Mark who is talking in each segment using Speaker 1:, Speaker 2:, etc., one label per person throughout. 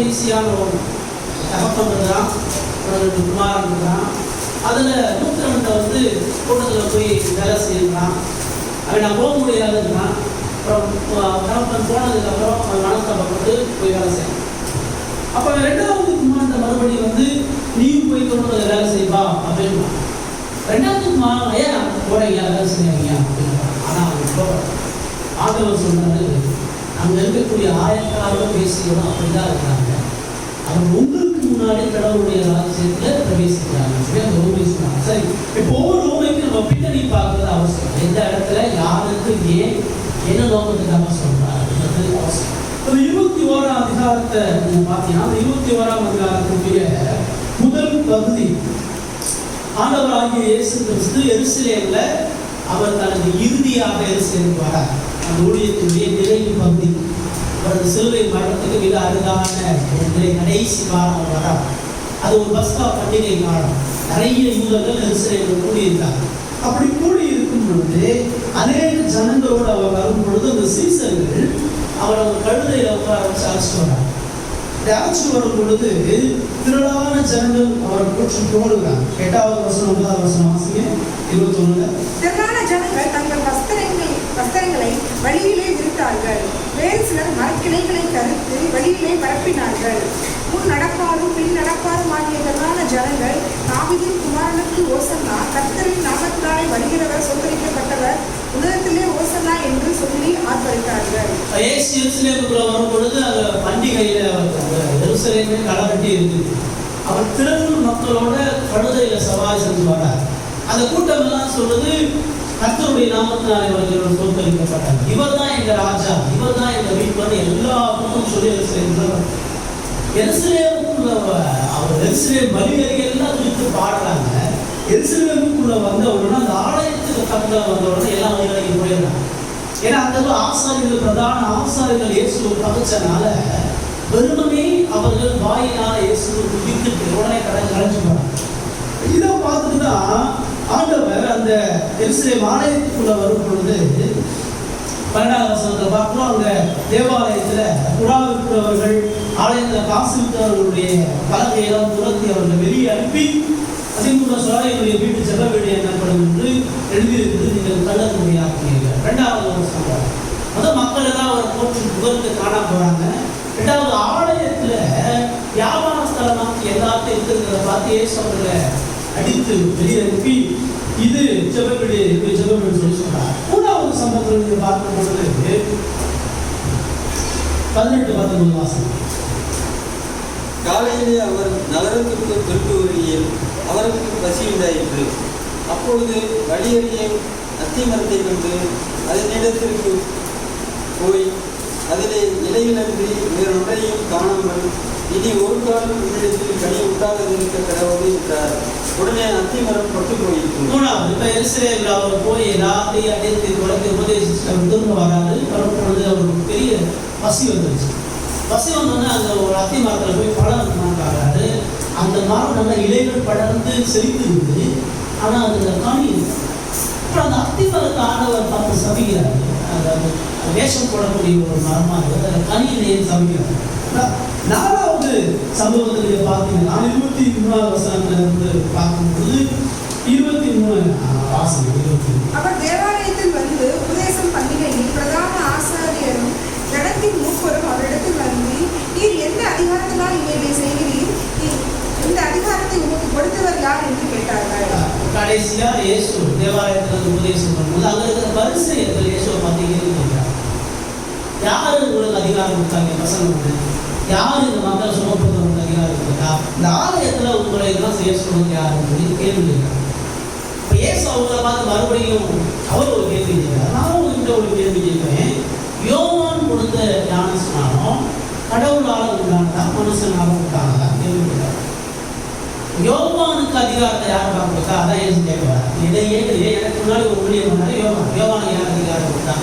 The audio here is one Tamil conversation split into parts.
Speaker 1: ஈஸியான ஒரு தகப்பன் இருக்கிறான், ஒரு 2 குமாரன் இருக்கிறான். அதில் மூத்தவன்கிட்ட வந்து கூட்டத்தில் போய் வேலை செய்யறான். அவன் நான் போக முடியாதுன்றான். அப்புறம் தகப்பன் போனதுக்கப்புறம் அவன் மனஸ்தாபப்பட்டு போய் வேலை செய்யறான். அப்போ 2வது குமாரன் மறுபடியும் வந்து நீயும் போய் கொண்டு வேலை செய்வா அப்படின்னு. 2வது குமாரன் ஐயா போறீங்க வேலை செய்யறீங்க அப்படின்னு. ஆனால் அவன் போக ஆண்டவர் சொன்னாரு, அங்கே இருக்கக்கூடிய ஆயக்காரர்கள் பேசியவரும் அப்படிதான் இருக்கிறாங்க. அவங்க உங்களுக்கு முன்னாடி கடவுளுடைய ராஜ்யத்தில் பிரவேசிக்கிறாங்க சொல்லி அந்த ரோமை சொன்னாங்க. சரி, இப்போ ஒவ்வொரு ரோமைக்கு நம்ம பின்னணி பார்க்கறது அவசியம். எந்த இடத்துல யாருக்கு ஏன் என்ன நோக்கத்துக்காக சொல்றாருன்றது அவசியம். ஒரு 21ஆம் அதிகாரத்தை நீங்க பார்த்தீங்கன்னா, அந்த 21ஆம் அதிகாரத்துடைய முதல் பகுதி ஆண்டவராகிய இயேசு கிறிஸ்து எருசலேம்ல அவர் தனது இறுதியாக எருசலேம் வரார். அந்த ஊழியத்தினுடைய நிறைவு பகுதி, அவரது சிலுவை மரணத்துக்கு மிக அருகான ஒரு கடைசி காலம் வரார். அது ஒரு பஸ்கா பண்டிகை காலம். நிறைய யூதர்கள் எருசலேமில் கூடியிருந்தாங்க. அப்படி கூடி இருக்கும் பொழுது அநேக ஜனங்களோடு அவர் வரும் பொழுது அந்த சீசர்கள் அவர் அவர் கழுதையில உட்கார வச்சு அழைச்சிட்டு வராங்க. அழைச்சிட்டு வரும் பொழுது திரளான ஜனங்கள் அவர் போற்றி போடுகிறாங்க. 8வது வசனம் 9வது வசனம் வாசிங்க. 21.
Speaker 2: திரளான ஜனங்கள் தங்கள் வஸ்திரங்களை வழியிலே விரித்தார்கள். வேறு சிலர் மரக்கிளைகளை கருத்து வழியிலே பரப்பினார்கள். முன் நடப்பாரும் பின் நடப்பாரும் ஆகிய திரளான ஜனங்கள் தாவீதின் குமாரனுக்கு ஓசன்னா, கர்த்தரின் நாமத்தினாலே வருகிறவர் சொந்தரிக்கப்பட்டவர், உலகத்திலே ஓசன்னா என்று சொல்லி ஆர்ப்பரித்தார்கள்.
Speaker 1: எருசலேமுக்குள்ள வரும் பொழுது அந்த பண்டிகையில எருசலேமே களவட்டி இருக்குது. அவர் திரள் மக்களோட கழுதையில சவாரி செஞ்சு வரார். அந்த கூட்டம் எல்லாம் சொல்றது, கர்த்தருடைய நாமத்தினாலே வருகிறவர் தோற்கடிக்கப்பட்டார், இவர் தான் எங்க ராஜா, இவர் தான் எங்க மீட்பர், எல்லாருக்கும் சொல்லி எருசலேமுக்குள்ள அவர் எருசலேம் பலிவேறிகள் எல்லாம் குறித்து பாடுறாங்க. எருசலேமுக்குள்ள வந்தவுடனே அந்த ஆலயத்துக்கு பக்கத்தில் வந்தவுடனே எல்லாம் வழிகளுக்கு போயிடுறாங்க. ஏன்னா அந்த ஆசாரிகள், பிரதான ஆசாரிகள் இயேசுவை பகைச்சனால வெறுமனே அவர்கள் வாயினால இயேசுவை துதித்துட்டு உடனே கலைஞ்சு போறாங்க. இதை பார்த்துட்டு தான் ஆண்டவர் அந்த எருசலேம் ஆலயத்துக்குள்ள வரும் பொழுது 12வது வசனத்தை பார்க்கிறோம். அங்க தேவாலயத்துல புறா விற்கிறவர்கள், ஆலயத்துல காசு விற்றவர்களுடைய பலகையெல்லாம் துரத்தி அவர்கள் வெளியே அனுப்பி, அதிமுக சுவாரிகளுடைய வீட்டு ஜெப வீடு எனப்படும் என்று எழுதியிருக்கிறது, நீங்கள் கள்ளக்கூடியாக்கிறீர்கள். 2வது வசனம் முதல் மக்கள் எல்லாம் அவரை போற்றி புகழ்ந்து காண போறாங்க. 2வது ஆலயத்துல வியாபார ஸ்தலமாக்கி எல்லாத்தையும் இருக்கிறத பார்த்து ஏசு அவர்களை அடித்து வெளியே அனுப்பி, இது ஜெபவீடு ஜெபவீடு சொல்லி சொல்றார். 3வது சம்பவத்தில் நீங்க பார்க்கும் பொழுது 18-19 வாசம்.
Speaker 3: காலையிலே அவர் நகரத்திற்கு திரும்புகையில் அவருக்கு பசி உண்டாயிற்று. அப்பொழுது வழியறியே அத்திமரத்தை கண்டு அதனிடத்திற்கு போய் அதிலே இலையிலன்றி வேறொன்றையும் காணாமல், இனி ஒரு காலம் உன்னிடத்தில் கனி உண்டாகதிருக்க கடவுளை விட்டார். உடனே அத்திமரம் பட்டு போயிற்று.
Speaker 1: 3வது இப்ப எருசலேமில் அவர் போய் எல்லாத்தையும் அடைத்து தொடர்ந்து உபதேசிச்சு திரும்ப வராது. வரும் பொழுது அவருக்கு பெரிய பசி வந்துருச்சு. பசி வந்தோன்னா அங்கே ஒரு அத்தி மரத்தில் போய் பழம் பார்க்குறாரு. அந்த மரம் நல்ல இலைகள் படர்ந்து செழித்து இருக்குது, ஆனால் அதுல கனி இல்லை. அப்புறம் அந்த அத்தி மரத்தை ஆண்டவர் பார்த்து சபிக்கிறாரு. அதாவது வேஷம் போடக்கூடிய ஒரு மரமாக இருக்குது, அந்த கனியிலேயே சபிக்கிறார். 4வது சம்பவத்திலே பார்த்தீங்கன்னா 23வது வசனத்திலிருந்து பார்க்கும்போது 23 வாசனம் 23.
Speaker 2: அவர் தேவாலயத்தில் வந்து உபதேசம் பண்ணுகையில் பிரதான ஆசாரியரும் ஜனத்தின் மூப்பரும் அவரிடத்தில் வந்து, நீர் எந்த அதிகாரத்தினால் இவைகளை செய்கிறீர், இந்த அதிகாரத்தை உனக்கு கொடுத்தவர் யார் என்று கேட்டார்கள்.
Speaker 1: கடைசியா இயேசு தேவாலயத்தில் உபதேசம் பண்ணும்போது அங்க இருக்கிற பரிசேயர்கள் இயேசுவை பார்த்து கேட்கிறார், யாரு உங்களுக்கு அதிகாரம் கொடுத்தாங்க பசங்க, யார் இந்த மக்கள் சுமப்படுறவங்களுக்கு அதிகாரம் கொடுத்தா, இந்த ஆலயத்துல உங்களை எல்லாம் செய்ய சொல்றது யாருன்னு சொல்லி கேள்வி கேட்கிறார். இப்போ இயேசு அவங்களை பார்த்து மறுபடியும் அவர் ஒரு கேள்வி கேட்கிறார். நான் உங்ககிட்ட ஒரு கேள்வி கேட்கிறேன், யோவான் கொடுத்த ஞானஸ்நானம் கடவுளால் உண்டானதா மனுஷனால உண்டானதா கேள்வி கேட்கிறார். யோவானுக்கு அதிகாரத்தை யாருக்கா கொடுத்தா? அதான் ஏசு கேட்கிறார். இதையே எனக்கு முன்னாடி ஒரு ஊழியர் பண்ணாரு, யோவானுக்கு யார் அதிகாரம் கொடுத்தா,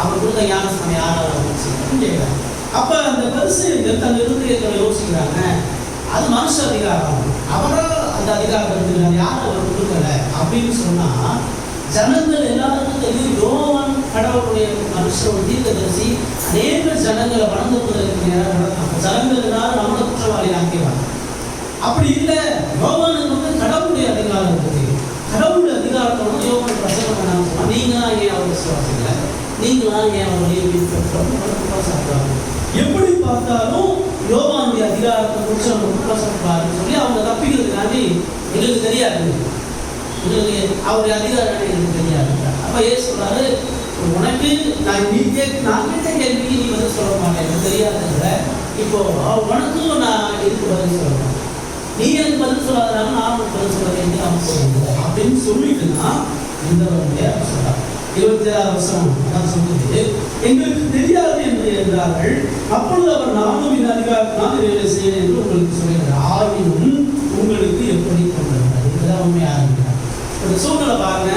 Speaker 1: அவர் கொடுத்த ஞானஸ்நானம் யாரால அப்படின்னு கேட்கிறார். அப்ப அந்த பரிசேயர்கள் தன் இருதயத்தை யோசிக்கிறாங்க, அது மனுஷ அதிகாரம், அவரால் அந்த அதிகாரத்தை யாரும் அவர் கொடுக்கல அப்படின்னு சொன்னா ஜனங்கள் எல்லாருக்கும் தெரியும் யோவான் கடவுளுடைய மனுஷன் தீர்க்கதரிசி அநேக ஜனங்களை வணங்குவதற்கு நேரம் நடந்தாங்க. ஜனங்கள் எல்லாரும் நம்மளை குற்றவாளி ஆக்கிவாங்க. அப்படி இல்லை, யோவானுக்கு வந்து கடவுளுடைய அதிகாரம் இருக்குது. கடவுளுடைய அதிகாரத்தோட யோவான் பிரசங்கம் பண்ணாங்க. நீங்களாம் ஏன் அவர் விசுவாசிக்கல, நீங்களாம் ஏன் அவருடைய சாப்பிடுவாங்க. எப்படி பார்த்தாலும் யோவானுடைய அதிகாரத்தை குறித்து அவங்க குற்றச்சாட்டுன்னு சொல்லி அவங்க தப்பிக்கிறதுக்காண்டி எங்களுக்கு தெரியாது, எங்களுக்கு அவருடைய அதிகாரம் எனக்கு தெரியாது. அப்போ ஏன் சொல்றாரு, உனக்கு நான் கேட்ட கேள்வி நீ வந்து சொல்ல மாட்டேன், எனக்கு தெரியாதுங்கிற. இப்போ உனக்கும் நான் இதுக்கு பதில் சொல்லணும், நீ எனக்கு பதில் சொல்லாதனால நான் உனக்கு பதில் சொல்ல வேண்டிய அவசியம் இல்லை அப்படின்னு சொல்லிட்டுனா இந்த சொல்றாங்க. 27 வருஷம் நான் சொல்லிட்டு எங்களுக்கு தெரியாது என்று என்றார்கள். அப்பொழுது அவர் நானும் இந்த அதிகாரத்தினால் வேலை செய்ய என்று உங்களுக்கு சொல்லுகிறார். ஆவினும் உங்களுக்கு எப்படி கொண்டிருந்தார் இதுதான் உண்மையாக ஆரம்பிக்கிறார். ஒரு சூழ்நிலை பாருங்க.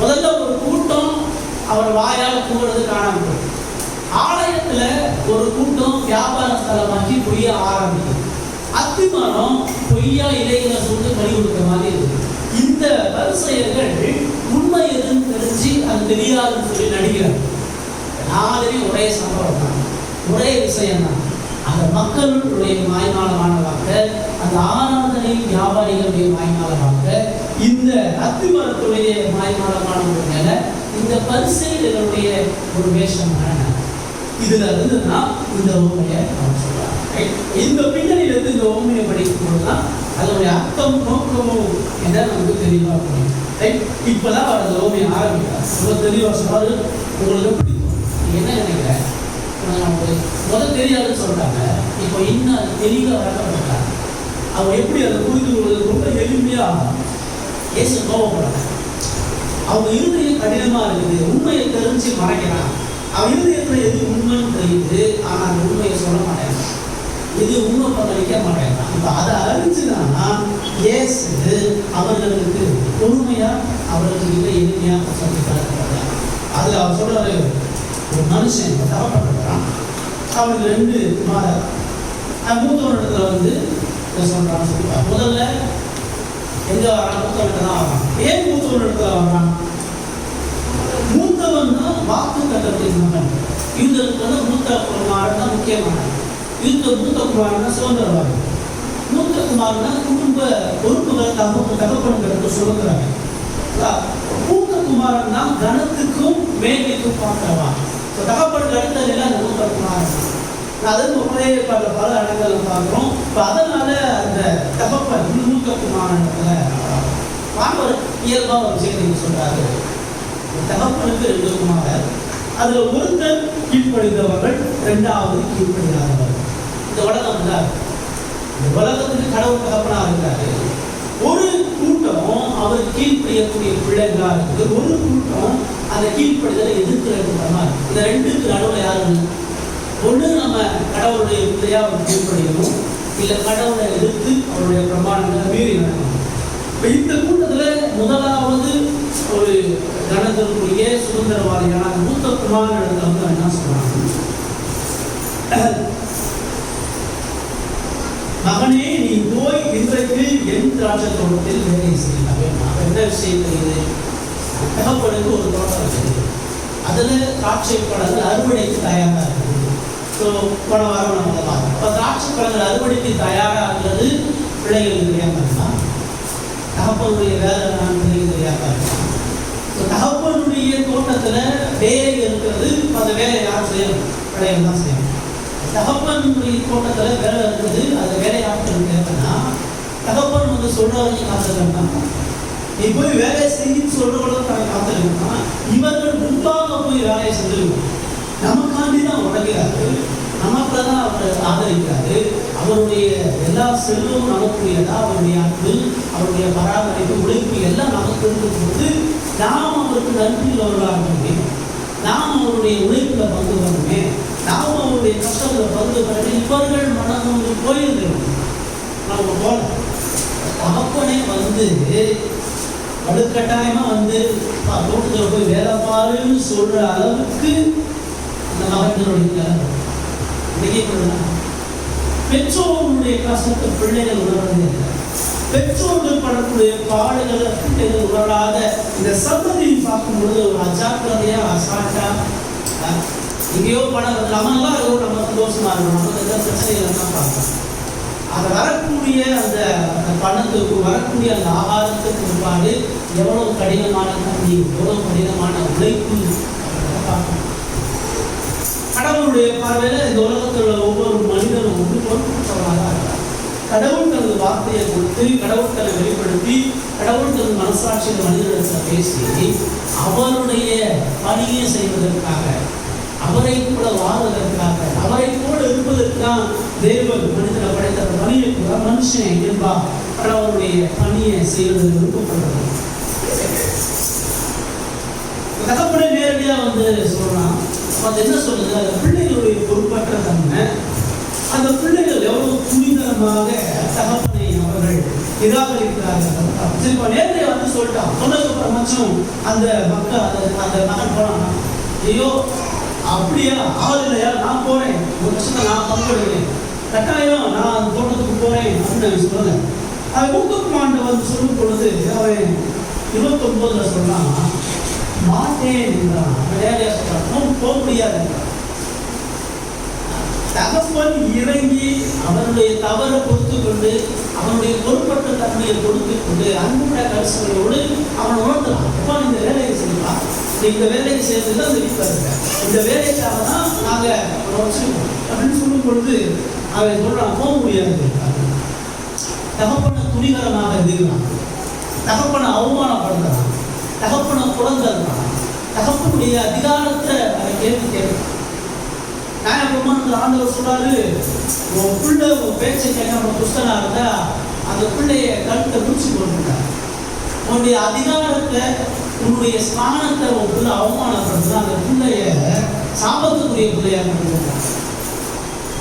Speaker 1: முதல்ல ஒரு கூட்டம் அவர் வாயால் கூடுறது காணாமல், ஆலயத்துல ஒரு கூட்டம் வியாபார ஸ்தலமாக்கி பொய்ய ஆரம்பிக்கும். அத்திமரம் பொய்யா இலைகளை சூழ்ந்து பலி கொடுக்கிற மாதிரி இருக்கு. இந்த பரிசேயர்கள் உண்மை எதுன்னு தெரிஞ்சு அது தெரியாதுன்னு சொல்லி நடிக்கிறாங்க. நாலுமே ஒரே சம்பவம் தான், ஒரே விஷயம் தான். அந்த மக்களுடைய மாய்மாலமானவாக, அந்த ஆராதனை வியாபாரிகளுடைய மாய்மாலமாக, இந்த அத்திமரத்துடைய மாய்மாலமானவர்கள இந்த பரிசேயர்களுடைய ஒரு வேஷமான இதுல இருந்துன்னா இந்த ஓமையை அவர் சொல்றாங்க. இந்த பின்னணியிலிருந்து இந்த ஓமையை படிக்கும் போதுதான் அதனுடைய அர்த்தம் நோக்கமும் என்ன நமக்கு தெளிவா புரியும். இப்பதான் அவர் அந்த ஓமையை ஆரம்பிக்கிறார். ரொம்ப தெளிவா சொல்றாரு. உங்களுக்கு பிடிக்கும், என்ன நினைக்கிறேன், முதல் தெரியாதுன்னு சொல்றாங்க, இப்போ இன்னும் தெளிவா வளர்க்கப்பட்டாங்க. அவங்க எப்படி அதை புரிந்து கொள்வது ரொம்ப எளிமையா இயேசு கோபப்படுறாங்க. அவங்க இருதயம் கடினமா இருக்குது, உண்மையை தெரிஞ்சு மறைக்கிறான். அவன் இருதயத்துல எது உண்மைன்னு தெரியுது, ஆனா அந்த உண்மையை சொல்ல மாட்டேன், எது உண்மை பங்களிக்க மாட்டேன். இப்போ அதை அறிஞ்சுனா இயேசு அவர்களுக்கு பொறுமையா அவர்களுக்கு இல்லை எளிமையா சொல்லிக்கிறாங்க. அதுல அவர் சொல்றாரு, ஒரு மனுஷன் தவப்பட்டிருக்கிறான், அவனுக்கு 2 மாதம் மூத்தவனிடத்துல வந்து சொல்றான்னு சொல்லுவாங்க. முதல்ல எங்க வரான், மூத்தவன்கிட்ட தான் வரான். ஏன் மூத்தவனிடத்துல வரான்? மூத்தவன் தான் வாக்கு கட்டத்தின் மகன். இவங்களுக்கு வந்து மூத்த குமாரன் தான் முக்கியமானது. மூத்த குமாரன் சுதந்திரவாதி, மூத்த குமாரன் குடும்ப பொறுப்புகளை தகப்பனுங்கிறது சொல்லுகிறாங்க. மூத்த குமாரன் தான் கனத்துக்கும் மேன்மைக்கும் பார்க்கிறவான். தகப்பனுக்கு அடுத்தது எல்லாம் அந்த மூத்த குமாரன். அது ஒரே பல இடங்கள்ல பார்க்கிறோம். இப்போ அதனால அந்த தகப்பன் மூத்த குமாரன்ல பார்ப்பவர் இயல்பா ஒரு விஷயத்தை சொல்றாரு. தகப்பனுக்கு 2 குமாரர், அதுல ஒருத்தர் கீழ்ப்படுகிறவர்கள், 2வது கீழ்ப்படுகிறார்கள். இந்த உலகம் தான், இந்த உலகத்துக்கு கடவுள் தகப்பனா இருக்காரு. ஒரு கூட்டம் அவர் கீழ்ப்படியக்கூடிய பிள்ளைகளா இருக்குது, ஒரு கூட்டம் அந்த கீழ்ப்படுதலை எதிர்க்கிற கூட்டமா இருக்கு. இந்த 2க்கு நடுவில் யாரு? ஒண்ணு நம்ம கடவுளுடைய பிள்ளையா அவர் கீழ்ப்படியணும், இல்லை கடவுளை எதிர்த்து அவருடைய பிரமாணங்களை மீறி நடக்கணும். இப்போ இந்த கூட்டத்துல முதலாவது ஒரு கணத்திற்குரிய சுதந்திரவாதியான மூத்த குமாரன் இடத்துல வந்து என்ன சொல்றாங்க, மகனே நீ போய் இன்றைக்கு என் திராட்சை தோட்டத்தில் வேலை செய்யலாம். என்ன விஷயம் தெரியுது? தகப்பனுக்கு ஒரு தோட்டம் இருக்குது, அதுல திராட்சை பழங்கள் அறுவடைக்கு தயாரா இருக்குது. ஸோ போன வாரம் நம்ம பார்த்தோம். இப்போ திராட்சை பழங்கள் அறுவடைக்கு தயாராகிறது பிள்ளைகளுக்கு தெரியாம இருக்கலாம், தகப்பனுடைய வேலை பிள்ளைகளுக்கு தெரியாம இருக்கலாம். தகப்பனுடைய தோட்டத்துல வேலை இருக்கிறது, அந்த வேலையை யாரும் செய்யணும், பிள்ளைகள் தான் செய்யணும். தகப்பனுடைய தோட்டத்துல வேலை இருக்குது, அந்த வேலை ஆட்கள் தேவைன்னா தகப்பன் வந்து சொல்றவங்க காத்துக்கணும்னா, நீ போய் வேலை செய்யும் சொல்றவங்களும் காத்துக்கணும்னா இவர்கள் முன்பாக போய் வேலையை செஞ்சிருக்கணும். நமக்காண்டி தான் உழைக்கிறாரு, நமக்கு தான் அவர் ஆதரிக்கிறாரு. அவருடைய எல்லா செல்வமும் நமக்குரியதா, அவருடைய அன்பு, அவருடைய பராமரிப்பு, உழைப்பு எல்லாம் நமக்கு இருக்கும்போது நாம் அவருக்கு நன்றி உள்ளவர்களாக முடியும். நாம் அவருடைய உழைப்புல பங்கு பண்ணுமே, நாம் அவருடைய கஷ்டத்துல பங்கு பண்ணி இவர்கள் மனம் போயிருந்தோம். நம்ம போல தகப்பனே வந்து வலுக்கட்டாயமா வந்து தோட்டத்தில் போய் வேலை பாருன்னு சொல்ற அளவுக்கு அந்த மகன்களுடைய பெற்றோருடைய கஷ்டத்தை பிள்ளைகள் உணர்வதே இல்லை. பெற்றோர்கள் படக்கூடிய பாடுகளை பிள்ளைகள் உணராத இந்த சந்ததியை பார்க்கும் பொழுது ஒரு அஜாக்கிரதையா அசால்ட்டா எங்கேயோ பணம் நம்மெல்லாம் ஏதோ நம்ம சந்தோஷமா இருக்கணும், நமக்கு எந்த பிரச்சனைகள் தான் பார்க்கலாம். அது வரக்கூடிய அந்த பணத்துக்கு வரக்கூடிய அந்த ஆகாரத்துக்கு முன்பாடு எவ்வளவு கடினமான தண்ணி, எவ்வளவு கடினமான உழைப்பு பார்க்கணும். கடவுளுடைய பார்வையில இந்த உலகத்தில் உள்ள ஒவ்வொரு மனிதனும் ஒன்று பொறுப்பற்றவராக இருக்கிறார். கடவுள் தனது வார்த்தையை கொடுத்து, கடவுள் தன்னை வெளிப்படுத்தி, கடவுள் தனது மனசாட்சியில் மனிதனிடத்தில் பேசி அவருடைய பணியை செய்வதற்காக, அவரை கூட வாழ்வதற்காக, அவரை கூட இருப்பதற்கு தான் தேவன் மனிதனை படைத்த பணியை மனுஷன் என்பார் கடவுளுடைய பணியை செய்வது விருப்பப்படுறது. தகப்பனை நேரடியாக சொல்றான். அது என்ன சொல்லுது? அந்த பிள்ளைகளுடைய பொறுப்பற்ற தன்மை, அந்த பிள்ளைகள் எவ்வளவு புனிதமாக தகப்பனை அவர்கள் நிராகரிக்கிறார்கள். சரிப்பா நேரடியாக சொல்லிட்டான். சொன்னதுக்கு மச்சும் அந்த மக்கள் அந்த மகன் போனான். ஐயோ அப்படியா, ஆள் இல்லையா, நான் போறேன், ஒரு வருஷத்தை நான் பங்கெடுக்கிறேன், கட்டாயம் நான் அந்த தோட்டத்துக்கு போறேன் அப்படின்னு சொல்லலை. அவன் மூத்தமாண்டு சொல்லும் பொழுது அவன் 29 சொல்றான், மாட்டேன் என்றான். நேரடியா சொல்றான், போக முடியாது. தகப்பன் இறங்கி அவனுடைய தவறை பொறுத்து கொண்டு, அவனுடைய பொறுப்பற்ற தன்மையை கொடுத்து கொண்டு, அன்புடைய கரிசனையோடு அவன் உணர்ந்தான். அப்பா இந்த வேலையை செய்யலாம், இந்த வேலையை செய்யறது தான் இருக்க, இந்த வேலைக்காக தான் நாங்கள் வச்சுருக்கோம் அப்படின்னு சொல்லும் பொழுது அவன் சொல்றான், போக முடியாது. தகப்பனை துணிகரமாக எதிர்க்கிறான், தகப்பனை அவமானப்படுத்துறான், தகப்பனை குழந்தைறான், தகப்பனுடைய அதிகாரத்தை அவன் கேள்வி கேட்கிறான். நியாயப்பிரமாணத்தில் ஆண்டவர் சொல்றாரு, உன் பிள்ளை உன் பேச்சை கேட்க புஸ்தனா இருந்தா அந்த பிள்ளைய கழுத்தை முடிச்சு போட்டுட்டார். உன்னுடைய அதிகாரத்தை, உன்னுடைய ஸ்தானத்தை உன் பிள்ளை அவமானப்படுத்துனா அந்த பிள்ளைய சாபத்துக்குரிய பிள்ளையாக கொடுத்தார்.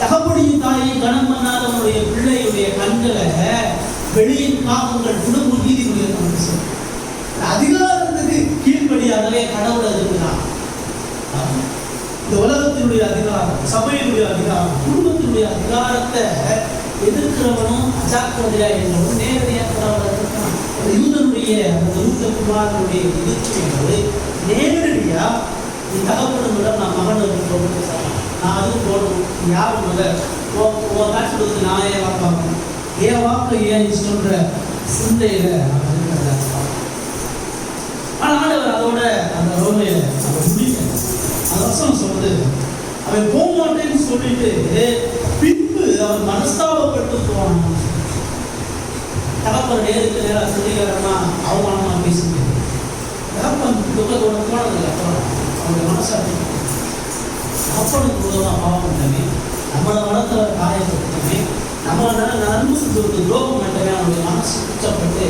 Speaker 1: தகப்படியும் தாயும் கனம் பண்ணாதவனுடைய பிள்ளையுடைய கண்களை வெளியின் காகங்கள் குடும்ப நீதிபதியை சொல்ற அதிகாரத்துக்கு கீழ்படியாகவே கடவுளை இருக்கிறான். இந்த உலகத்தினுடைய அதிகாரம், சபையினுடைய அதிகாரம், குடும்பத்தினுடைய அதிகாரத்தை எதிர்க்கிறவனும் அஜாக்கிரதையா என்றவனும் நேரடியாக கடவுளை இருக்கிறான். யூதனுடைய அந்த யூதகுமாரனுடைய எதிர்ப்பு என்பது நேரடியா நீ தகப்பனும் நான் மகன் போகணும், நான் அதுவும் போடணும், யார் முதல் உன் காட்சி கொடுத்து நான் ஏன் வாக்காகணும், ஏன் வாக்கு ஏன் சொல்ற சிந்தையில ஆனால் ஆண்டவர் அதோட அந்த ரோமையில அவன் முடிக்க அந்த வசனம் சொல்லுது, அவன் போக மாட்டேன்னு சொல்லிட்டு பின்பு அவன் மனஸ்தாபப்பட்டு போவான். தகப்பன் நேருக்கு நேராக சொல்லிக்கிறமா அவமானமா பேசுகிறேன். தகப்பன் துக்கத்தோட போனதில்லை. அப்புறம் அவனுடைய மனசாட்சி தகப்பனுக்கு உதவாக பாவம் பண்ணவே, நம்மளை வளர்த்த காயப்பட்டமே, நம்மளால நன்மை செஞ்சு துரோகம் பண்ணவே அவனுடைய மனசு குச்சப்பட்டு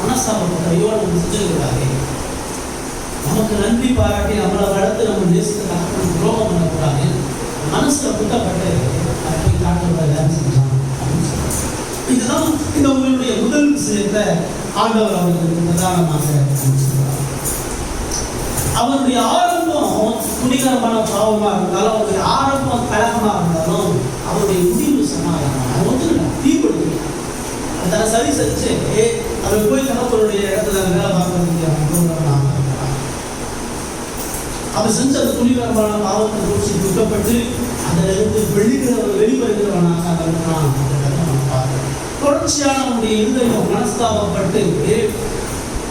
Speaker 1: மனஸ்தாபப்பட்ட ஐயோ நம்ம செஞ்சிருக்கிறாரு, நமக்கு நன்றி பாராட்டி நம்மளை வளர்த்து நம்ம தேசத்தை தகப்பனுக்கு துரோகம் பண்ணக்கூடாது, மனசுல குட்டப்பட்டு அதை போய் காட்டுறத வேலை செஞ்சான் அப்படின்னு சொல்றாங்க. இதுதான் இந்த உங்களுடைய முதல் விஷயத்தை ஆண்டவர் அவர்களுக்கு பிரதானமாக சொல்றார். அவருடைய ஆரம்பம் துணிகரமான பாவமா இருந்தாலும், அவருடைய ஆரம்பம் கலகமா இருந்தாலும், அவருடைய முடிவு சமாதானம். அது ஒத்துக்கல, தீப்படுத்த அதனை சரி செஞ்சு அவர் போய் தகப்பனுடைய இடத்துல வேலை பார்க்கறதுக்கு அவர் செஞ்ச அந்த துணிகரமான பாவத்தை குறித்து துக்கப்பட்டு அதிலிருந்து வெளிவருகிறவனாக தொடர்ச்சியான அவனுடைய இருதயம் மனஸ்தாபப்பட்டு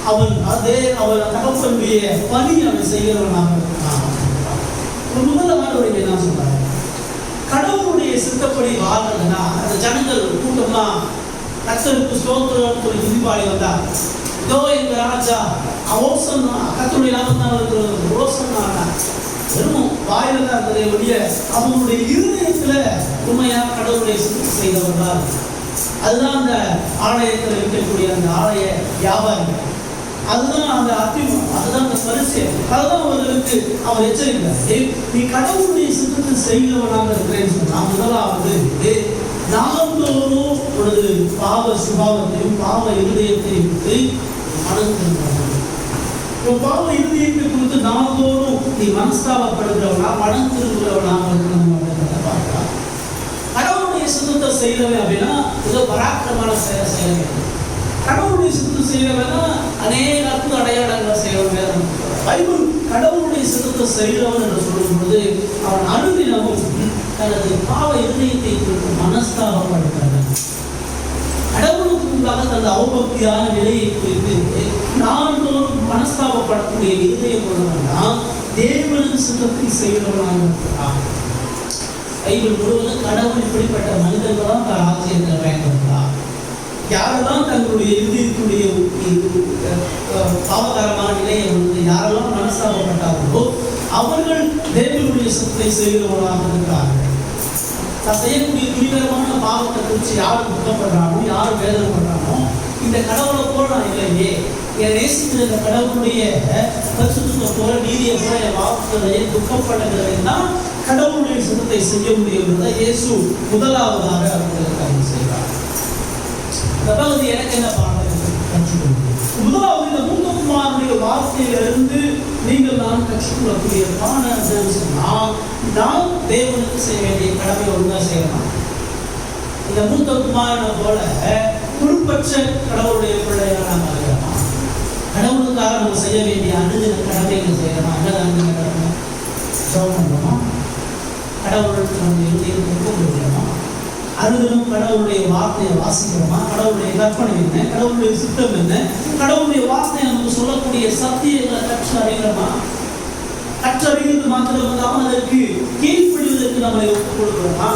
Speaker 1: அவன் தகப்பனுடைய பணி அவன் செய்கிறவனாக இருக்கான். முதலாவது என்ன சொல்றாரு, கடவுளுடைய சித்தப்படி வாழ்றதுன்னா அந்த ஜனங்கள் கூட்டமா கர்த்தருக்கு ஸ்தோத்திரம் சொல்லி துதிப்பாடி வந்தார். இதோ எங்க ராஜா அவசரம் கர்த்தருடைய நாமம் தான் இருக்கிறது ரோசனான வெறும் வாயில தான் இருந்ததை ஒழிய அவங்களுடைய இருதயத்துல உண்மையா கடவுளுடைய சித்தத்தை செய்தவர்கள். அதுதான் அந்த ஆலயத்தில் இருக்கக்கூடிய அந்த ஆலய வியாபாரி, அதுதான் அந்த அத்தியம், அதுதான் அந்த பரிசயம், அதுதான் அவர்களுக்கு அவர் எச்சரிக்கிறார். நீ கடவுளுடைய சித்தத்தை செய்கிறவனாக இருக்கிறேன்னு சொன்னா முதலாவது நாள்தோறும் உனது பாவ சுபாவத்தையும் பாவ இருதயத்தையும் விட்டு மனம் பாவ இருதயத்தை குறித்து நாள்தோறும் நீ மனஸ்தாபப்படுகிறவனா மனம் திரும்புகிறவனாக இருக்கணும். கடவுளுடைய சித்தத்தை செய்யறவன் அப்படின்னா ஏதோ பராக்கிரமான செய்ய கடவுளுடைய சித்தத்தை செய்யறவனா அநேக அற்புத அடையாளங்களை செய்யறவன். பைபிள் கடவுளுடைய சித்தத்தை செய்கிறவன் என்று சொல்லும் பொழுது அவன் அனுதினமும் தனது பாவ இதயத்தை குறித்து மனஸ்தாபப்படுகிறான். கடவுளுக்கு முன்பாக தனது அவபக்தியான நிலையை குறித்து நாள்தோறும் மனஸ்தாபப்படக்கூடிய இதயம் உள்ளவன் தேவனுக்கு சித்தத்தை செய்கிறவனாக இருக்கிறான். பைபிள் முழுவதும் கடவுள் இப்படிப்பட்ட மனிதர்கள் தான் ராஜ்யத்தில் பயன்படுத்துகிறார். யாரெல்லாம் தங்களுடைய இதயத்துடைய பாவகரமான நிலையை வந்து யாரெல்லாம் மனஸ்தாபப்பட்டார்களோ அவர்கள் தேவனுடைய சித்தத்தை செய்கிறவர்களாக இருக்கிறார்கள். தான் செய்யக்கூடிய துணிகரமான பாவத்தை குறித்து யாரும் துக்கப்படுறானோ யாரும் வேதனைப்படுறானோ இந்த கடவுளை போல நான் இல்லையே, என் நேசிக்கிற இந்த கடவுளுடைய பரிசுத்தத்தை போல நீதியை போல என் வாக்குகளை துக்கப்படுகிறதுனா கடவுளுடைய சித்தத்தை செய்ய முடியும். இயேசு முதலாவதாக அவர்களுக்கு செய்வார். இந்த பகுதி எனக்கு என்ன பாடம் முதலாவது இந்த மூத்தகுமாரனுடைய வார்த்தையிலிருந்து நீங்கள் நான் கற்றுக்கொள்ளக்கூடிய பாடம் என்னன்னு சொன்னால், நாம் தேவனுக்கு செய்ய வேண்டிய கடமை ஒழுங்கா செய்யலாம். இந்த மூத்தகுமாரனை போல குறிப்பற்ற கடவுளுடைய பிள்ளையாக நாம் அறியலாம். கடவுளுக்காக நம்ம செய்ய வேண்டிய அனுதின கடமைகள் செய்யலாம். என்ன அனுதின கடமை? ஜெபம் பண்ணணுமா? கடவுளுக்கு நம்ம இறுதியில் கொடுக்கணுமா? அனுதினம் கடவுளுடைய வார்த்தையை வாசிக்கிறோமா? கடவுளுடைய கற்பனை என்ன? கடவுளுடைய சித்தம் என்ன? கடவுளுடைய வார்த்தையை நமக்கு சொல்லக்கூடிய சத்தியங்களை கற்று அறிகிறோமா? கற்றறிகிறது மாத்திரம் இல்லாமல் அதற்கு கீழ்ப்படிவதற்கு நம்மளை ஒப்புக் கொடுக்கிறோமா?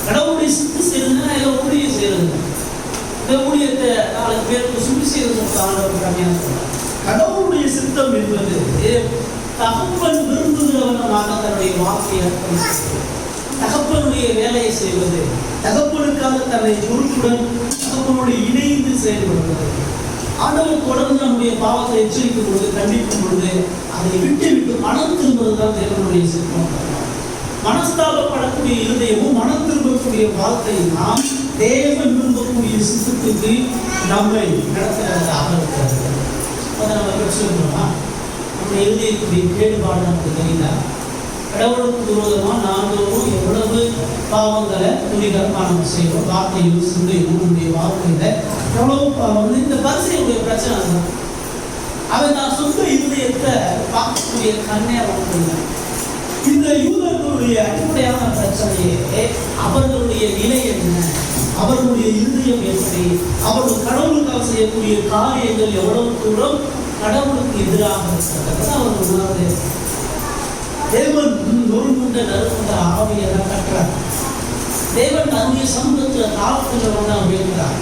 Speaker 1: கடவுளுடைய சித்து செய்யறதுன்னா ஏதோ ஊழியம் செய்யறது. இந்த ஊழியத்தை 4 பேருக்கு சுற்றி செய்யறது கம்மியாக சொல்றாங்க. கடவுளுடைய சித்தம் என்பது தகப்பன் விரும்புகிறவனமாக தன்னுடைய வார்த்தையை அர்ப்பணிக்கிறது. தகப்பனுடைய வேலையை செய்வது, தகப்பனுக்காக தன்னை பொறுப்புடன் தகப்பனுடைய இணைந்து செயல்படுவது. ஆண்டவர் தொடர்ந்து நம்முடைய பாவத்தை எச்சரிக்கும் பொழுது, கண்டிக்கும் பொழுது அதை விட்டு மனம் திரும்புவதுதான் தேவனுடைய சித்தம். மனஸ்தாபப்படக்கூடிய இருதயமும் மனம் திரும்பக்கூடிய வாழ்க்கையும் நாம் தேவன் விரும்பக்கூடிய சித்தத்துக்கு நம்மை நடத்துகிறதாக இருக்கிறது. அதை நம்ம வச்சுருக்கோமா? நம்முடைய இருதயத்துடைய கேடுபாடு நமக்கு தெரியல. கடவுளுக்கு விரோதமாக நாங்களும் எவ்வளவு பாவங்களை துணிகரமாக நம்ம செய்வோம். வார்த்தையும் சிந்தையும் நம்முடைய வாழ்க்கையில எவ்வளவு பாவம். இந்த பரிசையுடைய பிரச்சனை தான். அவன் நான் சொந்த இருதயத்தை பார்க்கக்கூடிய கண்ணே அவனுக்கு. இந்த யூதர்களுடைய அடிப்படையான பிரச்சனையே அவர்களுடைய நிலை என்ன, அவர்களுடைய இருதயம் எப்படி, அவர்கள் கடவுளுக்காக செய்யக்கூடிய காரியங்கள் எவ்வளவு தூரம் கடவுளுக்கு எதிராக இருக்கிறது அவர்கள் உணர்ந்து தேவன் நொறுங்குண்ட நறுங்குண்ட ஆவியை கட்டுறார். தேவன் தன்னுடைய சமூகத்தில் தாழ்த்துகிறவங்க உயர்கிறார்.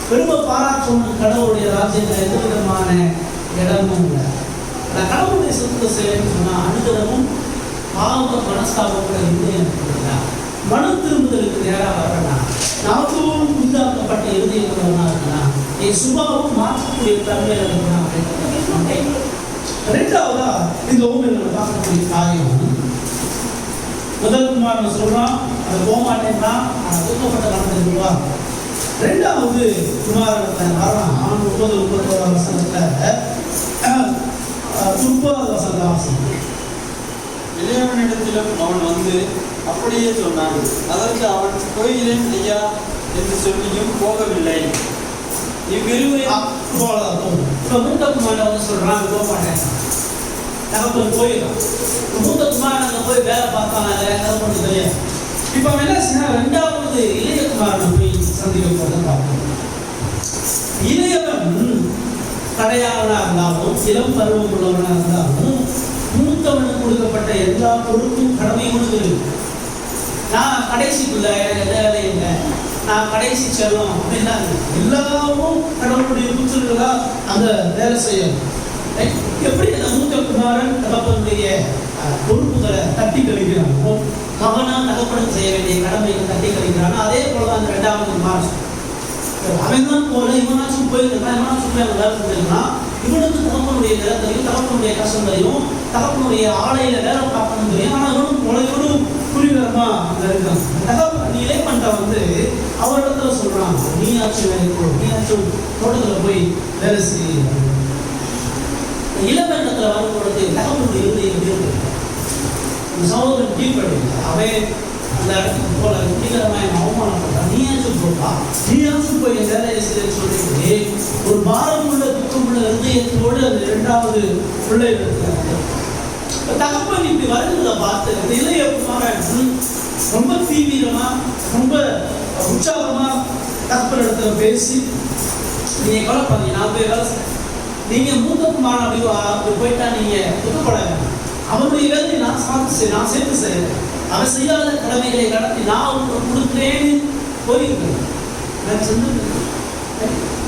Speaker 1: பெருமை பாராட்டணும் கடவுளுடைய ராஜ்யத்தில் எந்த விதமான இடமும் இல்லை. கடவுளுடைய சொத்தை செய்யணும்னு சொன்னால் அனுதினமும் பாவ மனஸ்தாபங்களை இருதயம் மன திரும்புதலுக்கு நேராக வரலாம். நாத்தோடு உண்டாக்கப்பட்ட இருதயங்களா இருக்கலாம். என் சுபாவும் மாற்றக்கூடிய தன்மை இருக்கலாம். ரெண்டாவதா இந்த ஊரில் பார்க்கக்கூடிய காரியம், முதல் குமாரன் சொல்றான் அது போகமாட்டேன்னா தூக்கப்பட்ட நடந்துருவா. ரெண்டாவது குமாரத்தை வரான் 30-31 வசனத்துல 30வது வசனத்தை வாசிக்கும்.
Speaker 3: இளையவனிடத்திலும் அவன் வந்து அப்படியே சொன்னான். அதற்கு அவன் கோயிலேன் ஐயா என்று சொல்லியும் போகவில்லை. இவ்விருவரையும்
Speaker 1: மூத்த குமாரன் வந்து சொல்றான் போக மாட்டேன். தகப்பன் போயிடும். மூத்த குமாரன் அங்கே போய் வேலை பார்த்தாங்க, தகப்பன் தெரியாது. இப்போ அவன் என்ன செய்ய, 2வது இளைய குமாரனை போய் சந்திக்க போகிறத பார்க்கணும். இளையவன் கடையாளனாக இருந்தாலும் இளம் பருவம் உள்ளவனாக இருந்தாலும் மூத்தவனுக்கு கொடுக்கப்பட்ட எல்லா பொறுப்பும் கடமையும் இருக்கு. நான் கடைசி பிள்ளை, எனக்கு வேலை இல்லை, நான் கடைசி செல்லும் அப்படின்னா எல்லாரும் கடவுளுடைய புத்தர்களா அந்த வேலை செய்யணும். எப்படி அந்த மூத்த குமாரன் தகப்பனுடைய பொறுப்புகளை தட்டி கழிக்கிறானோ, மகனா தகப்பனுக்கு செய்ய வேண்டிய கடமைகளை தட்டி கழிக்கிறானோ, அதே போலதான் அந்த 2வது குமாரன் அவன் தான் போல இவனாச்சும் போயிருக்கான், இவனாச்சும் போய் அந்த வேலை செஞ்சிருக்கான். இவனுக்கு தகப்பனுடைய நிலத்தையும் தகப்பனுடைய கஷ்டங்களையும் தகப்பனுடைய ஆலையில வேலை பார்க்கணும் தெரியும். ஆனால் இவனும் இவனும் புரிகிறமா அங்கே இருக்கான். தகப்பன் இளையமன்ட்ட வந்து அவரிடத்துல சொல்றான், நீயாச்சும் வேலைக்கு போ, நீயாச்சும் தோட்டத்தில் போய் வேலை செய்ய. இளமண்டத்தில் வரும்பொழுது தகப்பனுடைய இருதயம் இருக்கு. சகோதரன் கீழ்படி அவன் அந்த இடத்துக்கு போல குடிகாரமாக என்ன அவமானப்படுறான், நீயாச்சும் போப்பா, நீயாச்சும் போய் என் வேலையை செய்யன்னு சொல்லிட்டு ஒரு பாரமுள்ள துக்கமுள்ள இருதயத்தோடு அந்த 2வது பிள்ளை எடுக்கிறாங்க. தகப்பன் இப்படி வருகிறத பார்த்து இந்த இளைய குமாரன் ரொம்ப தீவிரமா ரொம்ப உற்சாகமா தகப்பன் இடத்துல பேசி, நீங்க கவலைப்படாதீங்க, நான் போய் வேலை செய்யறேன், நீங்க மூத்த குமாரன் அப்படி போயிட்டா நீங்க துக்கப்பட வேண்டாம், அவனுடைய வேலையை நான் சேர்த்து செய்யறேன், அவன் செய்யாத கடமைகளை கடத்தி நான் உங்களுக்கு கொடுக்குறேன்னு போயிருக்கேன்.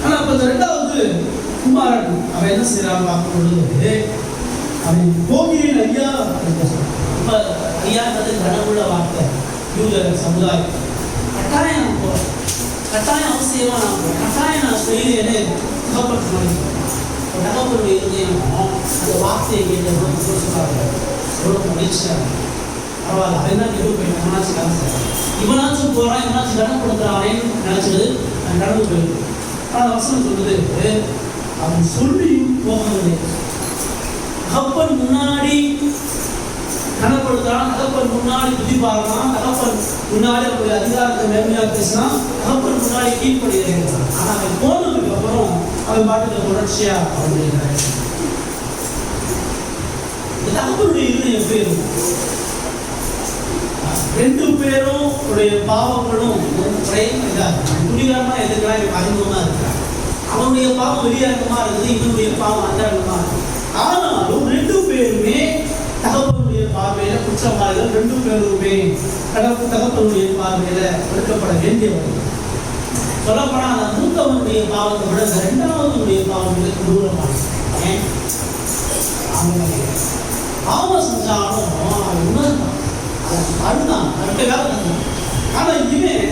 Speaker 1: ஆனா அப்ப இந்த 2வது குமாரன் அவன் என்ன செய்யறான் பார்க்கும் பொழுது, அவன் போகிறேன் ஐயா. இப்ப ஐயான்றது கடவுள வார்த்தை. யூத சமுதாயம் கட்டாயம் நான் போறேன், கட்டாயம் அவசியமா நான் போறேன், கட்டாயம் நான் செய்யறேன்னு தகப்பனுடைய இருதயம் அந்த வார்த்தையை கேட்டு சொல்றாங்க, எவ்வளவு மகிழ்ச்சியா பரவாயில்ல, அவன் தான் கெட்டு போயிட்டான், இவனாச்சும் காசு இவனாச்சும் போறான், இவனாச்சும் கடன் கொடுக்குறானேன்னு நினைச்சது நடந்து போயிருக்கு. ஆனால் வசனம் சொல்லுது, அவன் சொல்லியும் போகவில்லை. தகப்பன் முன்னாடி கனப்படுத்துறான், தகப்பன் முன்னாடி துதிப்பாடுறான், தகப்பன் முன்னாடி அவருடைய அதிகாரத்தை மேன்மையாக பேசினான், தகப்பன் முன்னாடி கீழ்ப்படுகிறான். ஆனால் அவன் போனதுக்கு அப்புறம் அவன் பாட்டுக்கு தொடர்ச்சியா அவருடைய தகப்பனுடைய இருதயம் எப்படி இருக்கும்? 2 பேரும் பாவங்களும் துணிகரமா எதுக்கலாம் எனக்கு அறிமுகமா இருக்கிறான். அவனுடைய பாவம் வெளியரங்கமா இருக்குது, இவனுடைய பாவம் அந்தரங்கமா இருக்கு. ஆனாலும் 2 பேருமே தகப்பனுடைய பார்வையில குற்றவாளிகள், 2 பேருமே தகப்பனுடைய பார்வையில எடுக்கப்பட வேண்டியவர்கள். சொல்லப்போனா அந்த மூத்தவனுடைய பாவத்தை விட 2வது பாவங்களுக்கு தூரமானது. பாவம் செஞ்சாலும் அவன் உணர்ந்தான், அதுதான் வேலை. ஆனா இவன்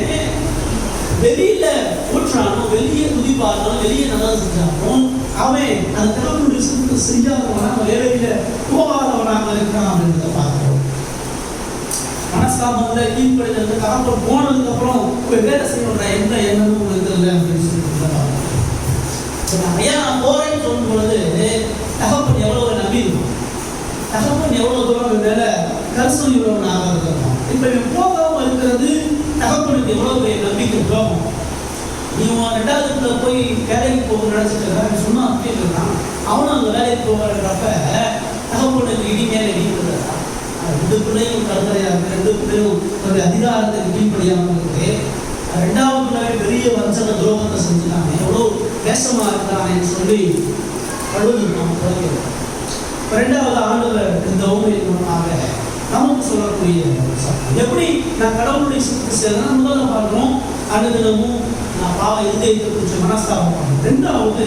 Speaker 1: வெளியில ஊற்றாலும், வெளியே துதிப்பாலும், வெளியே நல்லது செஞ்சாலும் அவன் அந்த தகவலுடைய சிறுத்தை செய்யாதவனாக வேலையில போகாதவனாக இருக்கான் அப்படின்றத பார்க்கிறோம். மனஸ்தாபத்துல கீழ்படுத்த தகவல் போனதுக்கு அப்புறம் வேலை செய்யணுன்ற எந்த எண்ணமும் உங்களுக்கு இல்லை அப்படின்னு சொல்லிட்டு ஐயா நான் போறேன்னு சொல்லும் பொழுது தகப்பன் எவ்வளவு நம்பி இருக்கும், தகப்பன் எவ்வளவு தூரம் மேல கருசல் உள்ளவனாக இருக்கணும். இப்ப இவன் போகாம இருக்கிறது தகப்பனுக்கு எவ்வளவு பெரிய நம்பிக்கை துரோகம். நீ 2வது போய் வேலைக்கு போக நினைச்சிட்டு சொன்னா அப்படியே இருக்கான், அவனும் அந்த வேலைக்கு போகிறப்ப தகப்பனுக்கு இடி மேல இடி கொடுக்குறான். 2 பிள்ளையும் கருதலையா இருக்கு, 2 பிள்ளையும் தன்னுடைய அதிகாரத்துக்கு கீழ்படியாமல் இருக்கு. 2வது பிள்ளை பெரிய வஞ்சக துரோகத்தை செஞ்சுட்டாங்க, எவ்வளவு வேஷமா இருக்கிறான்னு சொல்லி அழுது நாம் குறைக்கிறோம். 2வது ஆண்டவர் இந்த ஊழியர் மூலமாக நமக்கு சொல்லக்கூடிய எப்படி நான் கடவுளுடைய சுத்தத்தை செய்யறதுனா முதல்ல பார்க்கிறோம், அனுதினமும் நான் பாவ இருதயத்தை குறித்து மனஸ்தாபம் பண்ணுறேன். 2வது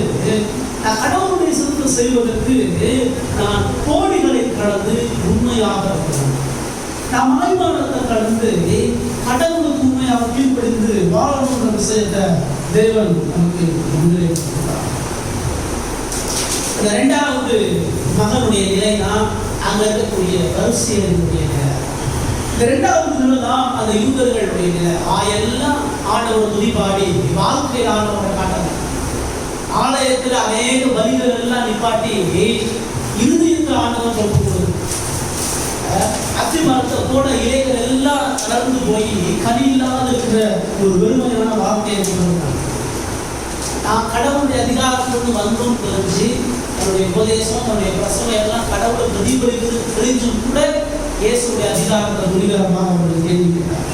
Speaker 1: நான் கடவுளுடைய சுத்தத்தை செய்வதற்கு நான் கோடிகளை கடந்து உண்மையாக இருக்கிறேன். நான் மாய்மானத்தை கடந்து கடவுளுக்கு உண்மையாக கீழ்ப்படிந்து வாழணுன்ற விஷயத்தை தேவன் நமக்கு முன்னிலை கொடுக்கிறார். இந்த 2வது மகனுடைய நிலை தான் அங்க இருக்கக்கூடிய கருசியனுடைய நிலை. இந்த 2வது நிலை தான் அந்த யூதர்களுடைய நிலை. எல்லாம் ஆண்டவர் துதிப்பாடி வாழ்க்கையில் ஆண்டவரை காட்டணும். ஆலயத்தில் அநேக பலிகள் எல்லாம் நிப்பாட்டி இருதயத்தில் ஆண்டவர் சொல்லும் பொழுது அத்தி மரத்தோட இலைகள் எல்லாம் கலந்து போய் கனி இல்லாத இருக்கிற ஒரு வெறுமையான வாழ்க்கையை கொண்டிருக்காங்க. நான் கடவுளுடைய அதிகாரத்திலிருந்து வந்தோம் தெரிஞ்சு தன்னுடைய உபதேசம் தன்னுடைய பிரசவம் எல்லாம் கடவுளை பிரதிபலிக்கிறது தெரிஞ்சும் கூட இயேசுடைய அதிகாரத்தை துணிகரமாக அவர்கள் கேள்விக்கிறார்.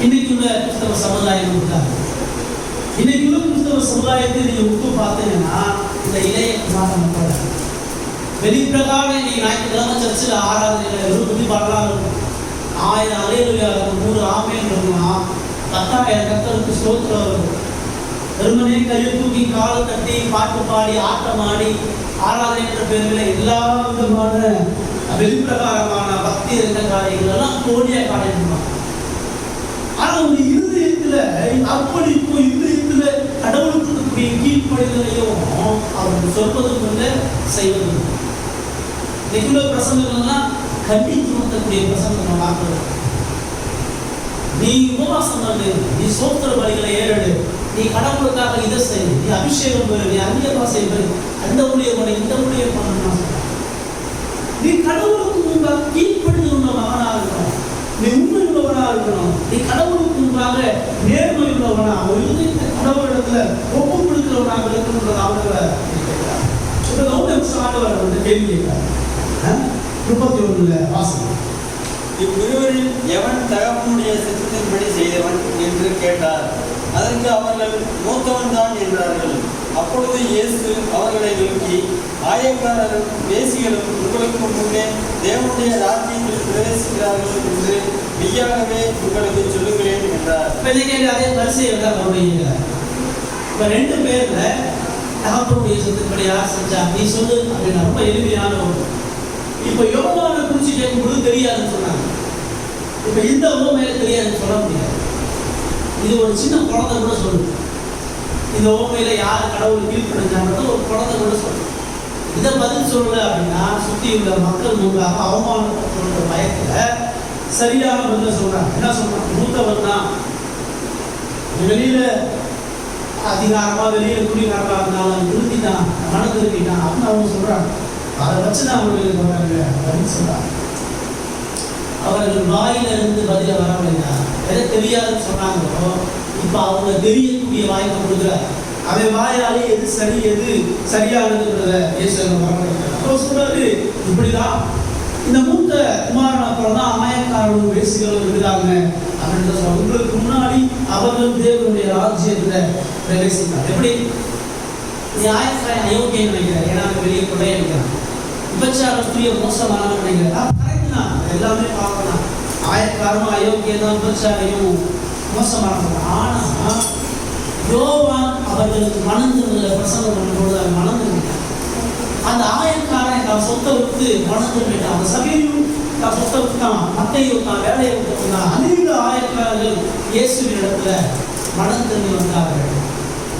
Speaker 1: இன்னைக்குள்ள கிறிஸ்தவ சமுதாயம் இருக்காங்க. இன்னைக்குள்ள கிறிஸ்தவ சமுதாயத்தை நீங்க உத்து பார்த்தீங்கன்னா இந்த இளைய குமாரனோட வெளிப்பிரகாரம் இன்னைக்கு ஞாயிற்றுக்கிழமை சர்ச்சில் ஆராதனைகளை வெறும் துதி பாடலாம் இருக்கும், 1000 அலையிலுயா இருக்கும், 100 ஆமேன் இருக்கலாம், 10,000 கர்த்தருக்கு ஸ்தோத்திரம் இருக்கும். வெறுமனே கையை தூக்கி காலை தட்டி பாட்டு பாடி ஆட்டம் ஆடி ஆராதனை என்ற பேரில் எல்லா விதமான வெளிப்பிரகாரமான பக்தி இருந்த காரியங்கள் எல்லாம் கோடியா காட்டிட்டு. ஆனா ஒரு இருதயத்துல அர்ப்பணிப்பு, இருதயத்துல கடவுளுக்கு இருக்கக்கூடிய கீழ்ப்படிதலையும் அவர்கள் சொல்வதும் இல்லை செய்வதும். இன்னைக்குள்ள பிரசங்கங்கள்லாம் கண்டித்து நடத்தக்கூடிய பிரசங்கம் நம்ம பார்க்கிறோம். நீ உபவாசம் பண்ணு, நீ சோத்திர பலிகளை ஏறெடு, நீ கடவுளுக்காக இதை செய், நீ அபிஷேகம் பெறு, நீ அந்நிய பாசை பெறு, அந்த ஊழியம் பண்ணு, இந்த ஊழியம் பண்ணு. நீ கடவுளுக்கு உங்க கீழ்ப்படிதல் இருக்கணும், நீ கடவுளுக்கு முன்பாக நேர்மை உள்ளவனா, ஒரு இருதயத்தை கடவுளிடத்துல ஒப்பு கொடுக்கிறவனாக இருக்கணும்ன்றது ஆண்டவர் கேட்கிறார். இப்ப கவுண்டர் ஆண்டவர் வந்து கேள்வி கேட்கிறார். 31 வாசகம்.
Speaker 3: இவ்விருவரில் எவன் தகப்பனுடைய சித்தத்தின்படி செய்தவன் என்று கேட்டார். அதற்கு அவர்கள் மூத்தவன் தான் என்றார்கள். அப்பொழுது இயேசு அவர்களை நோக்கி, ஆயக்காரரும் வேசிகளும் உங்களுக்கு முன்னே தேவனுடைய ராஜ்யத்தில் பிரவேசிக்கிறார்கள் என்று மெய்யாகவே உங்களுக்கு சொல்லுகிறேன் என்றார்.
Speaker 1: அதே வரிசையை இப்ப 2 பேர்ல தகப்பனுடைய சித்தத்தின்படி யார் செஞ்சா நீ சொல்லு அப்படின்னு ரொம்ப எளிமையான ஒன்று. இப்ப யோவானை குறிச்சு கேட்கும்போது தெரியாதுன்னு சொன்னாங்க. இப்ப இந்த ஓமையில தெரியாதுன்னு சொல்ல முடியாது. இது ஒரு சின்ன குழந்தை கூட சொல்லுது. இந்த ஓமையில யார் கடவுள் கீழ்ப்படுத்தாங்க ஒரு குழந்தை கூட சொல்லுது. இதை பதில் சொல்லல அப்படின்னா சுத்தி உள்ள மக்கள் முன்பாக அவமானப்படுற பயத்துல சரியான பதில் சொல்றாங்க. என்ன சொல்றாங்க? மூத்தவன் தான், வெளியில அதிகாரமா வெளியில குடிகாரமா இருந்தாலும் திருத்திட்டான், மனம் திருத்திட்டான் அப்படின்னு அவங்க சொல்றாங்க. அதை வச்சுதான் அவங்களுக்கு சொல்றாங்க பதில் சொல்றாங்க. அவர்கள் வாயில இருந்து பதில வரவில்லைன்னா எதை தெரியாதுன்னு சொன்னாங்களோ இப்ப அவங்க தெரியக்கூடிய வாய்ப்பு கொடுக்குறார். அவன் வாயாலே எது சரி எது சரியானதுன்றத வரவில்லை சொல்றாரு. இப்படிதான் இந்த மூத்த குமாரன் அப்புறம் தான் ஆயக்காரர்களும் வேசிகளும் இருக்கிறாங்க அப்படின்னு சொல்றாங்க. உங்களுக்கு முன்னாடி அவர்கள் தேவனுடைய ராஜ்யத்துல பிரவேசிக்கிறார். எப்படி நீ ஆயக்காரன் அயோக்கியம் நினைக்கிறேன், ஏன்னா வெளியே கொள்ளைய நினைக்கிறான், விபச்சாரத்துடைய மோசமானவன் நினைக்கிறேன். எல்லாமே பார்க்கலாம். ஆயக்காரமும் அயோக்கியம் தான், விபச்சாரையும் மோசமானவன். ஆனா யோவான் அவர்களுக்கு மணந்துள்ள பிரசங்கம் பண்ணும்போது அவன் மணந்துட்டான். அந்த ஆயக்காரன் தான் சொத்தை விட்டு மணந்துட்டான். அந்த சபையும் தான் சொத்தை விட்டான், மட்டையை தான் வேலையை விட்டுதான். அநேக ஆயக்காரர்கள் இயேசுவின் இடத்துல மணந்து வந்தார்கள்.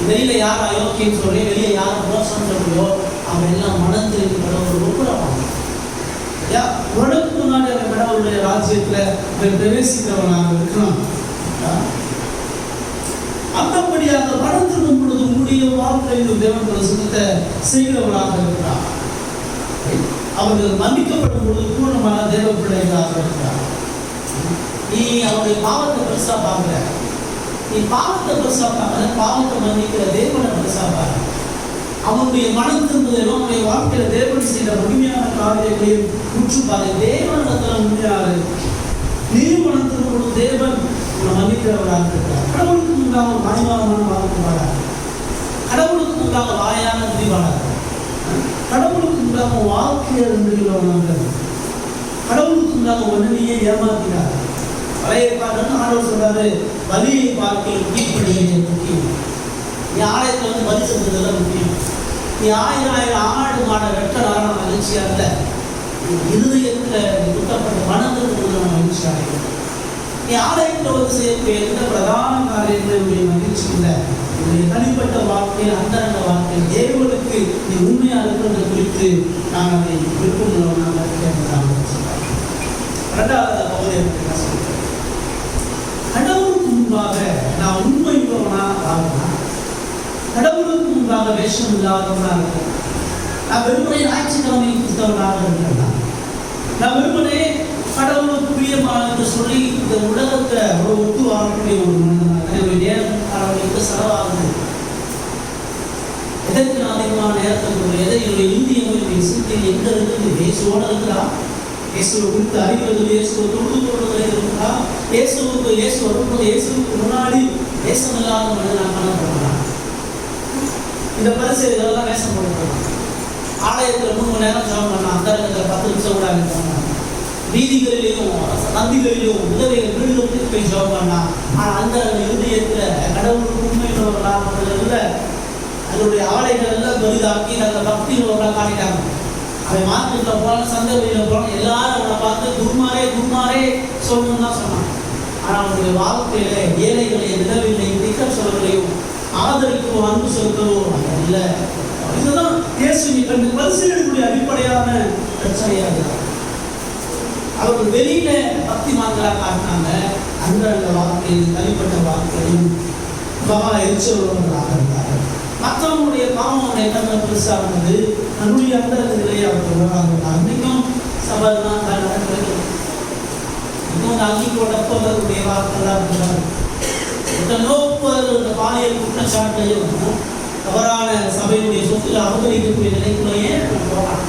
Speaker 1: வெளியில யார் அயோக்கியம் சொல்லி வெளியே யார் மோசம் சொல்றியோ அவன் எல்லாம் மணந்து ஒரு ஒப்புரவாங்க. உடலுக்கு முன்னாடி அந்த கடவுளுடைய ராஜ்யத்துல பிரவேசிக்கிறவனாக இருக்கலாம். அந்தபடியாக மனந்திருக்கும் பொழுது உங்களுடைய வாழ்க்கையில் தேவன் பிரசன்னத்தை செய்கிறவனாக இருக்கிறார். அவர்கள் மன்னிக்கப்படும் பொழுது பூர்ணமான தேவ பிள்ளைகளாக இருக்கிறார். நீ அவருடைய பாவத்தை பெருசா பார்க்கிற, நீ பாவத்தை பெருசா பார்க்கிற, பாவத்தை மன்னிக்கிற தேவனை பெருசா பார்க்கிற. அவனுடைய மனம் திரும்புதலும் அவனுடைய வாழ்க்கையில தேவன் செய்த முழுமையான காரியங்களையும் உற்றுப்பாரு. தேவனிடத்துல உண்மையாரு நீ மனம் திரும்பும் தேவன் உன்னை மன்னிக்கிறவராக இருக்கிறார். கடவுளுக்கு முன்பாக மணிமானமான வாழ்க்கை வாழாது, கடவுளுக்கு முன்பாக வாயான நன்றி வாழாது, கடவுளுக்கு முன்பாக வாழ்க்கையை நன்றியுள்ளவனாக, கடவுளுக்கு முன்பாக உடனேயே ஏமாத்தினார். பழைய பாடல் ஆண்டவர் சொல்றாரு, வலியை பார்க்க கீழ்ப்படியே முக்கியம். நீ ஆலயத்துல வந்து பலி செலுத்துறதுல முக்கியம். நீ 1000 ஆடு மாட வெட்டலான மகிழ்ச்சியா இல்ல, இருதயத்துல குத்தப்பட்ட மனதில் மகிழ்ச்சியா இல்லை. நீ ஆலயத்துல வந்து செய்யக்கூடிய எந்த பிரதான காரியங்களுடைய மகிழ்ச்சி இல்லை. உன்னுடைய தனிப்பட்ட வாழ்க்கையில் அந்தரங்க வாழ்க்கையில் தேவனுக்கு நீ உண்மையா இருக்கிறது குறித்து நான் அதை விருப்பமுள்ளவனாக இருக்கிறேன். 2வது பகுதி என்ன சொல்றேன்? கடவுளுக்கு முன்பாக நான் உண்மை உள்ளவனா ஆகலாம், கடவுளுக்கு முன்பாக வேஷம் இல்லாதவனாக இருக்கிறேன். நான் வெறுமனே ஞாயிற்றுக்கிழமை கிறிஸ்தவனாக இருக்கிறேன். நான் வெறுமனே கடவுளுக்கு பிரியமான என்று சொல்லி இந்த உலகத்தை ஒரு ஒத்து வாழக்கூடிய ஒரு மனிதனாக என்னுடைய நேரம் கடவுளுக்கு செலவாகுது. எதற்கு நான் அதிகமான நேரத்தை கொடுக்குறேன்? எதை என்னுடைய இந்திய சிந்தையில் எங்க இருக்குது? இயேசுவோட இருக்கிறா, இயேசுவை குறித்து அறிவது, இயேசுவை தொழுது கொள்வதில் இருக்கிறா, இயேசு வரும்போது இயேசுக்கு முன்னாடி வேஷமில்லாத மனிதனாக காணப்படுறான். இந்த பரிசெல்லாம் வேஷம் போடுறான். ஆலயத்தில் 3 மணி நேரம் ஜெபம் பண்ணலாம், அந்த 10 நிமிஷம் கூட பண்ணலாம். வீதிகளிலும் நந்திகளிலும் உதவிகள் வீடுகளுக்கு போய் ஜெபம் பண்ணலாம். ஆனால் அந்த இருதயத்தில் கடவுளுக்கு உண்மையுள்ளவர்களாக அதனுடைய ஆலைகள் எல்லாம் பெரிதாக்கி அந்த பக்தியுள்ளவர்களாக காட்டிட்டாங்க. அவன் மார்க்கெட்டில் போனாலும் சந்தை வழியில் போனாலும் எல்லாரும் அவனை பார்த்து குருமாரே சொல்லணும்னு தான் சொன்னான். ஆனால் அவனுடைய வாழ்க்கையில ஏழைகளை நிலவில்லையும் திக்கச்சொல்களையும் ஆதரிக்கவோ அன்பு செலுத்தவோ இல்லை. இதுதான் இயேசுவை கண்டு பரிசீலனைக்குரிய அடிப்படையான பிரச்சனையாக இருக்கிறார். அவர்கள் வெளியில பக்திமான்களாக காட்டினாங்க, அந்த வாழ்க்கையில் தனிப்பட்ட வாழ்க்கையும் மகா எரிச்சல்களாக இருந்தார்கள். மற்றவங்களுடைய பாவம் என்ன பெருசாக இருந்தது, நம்முடைய அந்தரத்திலே அவர்கள் உருவாக இருந்தார். இன்னைக்கும் சபை தான் நடக்கிறது. இன்னும் வந்து அங்கி போட்டப்பவர்களுடைய வார்த்தைலாம் இருக்கிறார். எத்தனையோ இந்த பாலியல் குற்றச்சாட்டையும் தவறான சபையினுடைய சொத்துல அவதரிக்கக்கூடிய நிலைக்குள்ளேயே போறான்.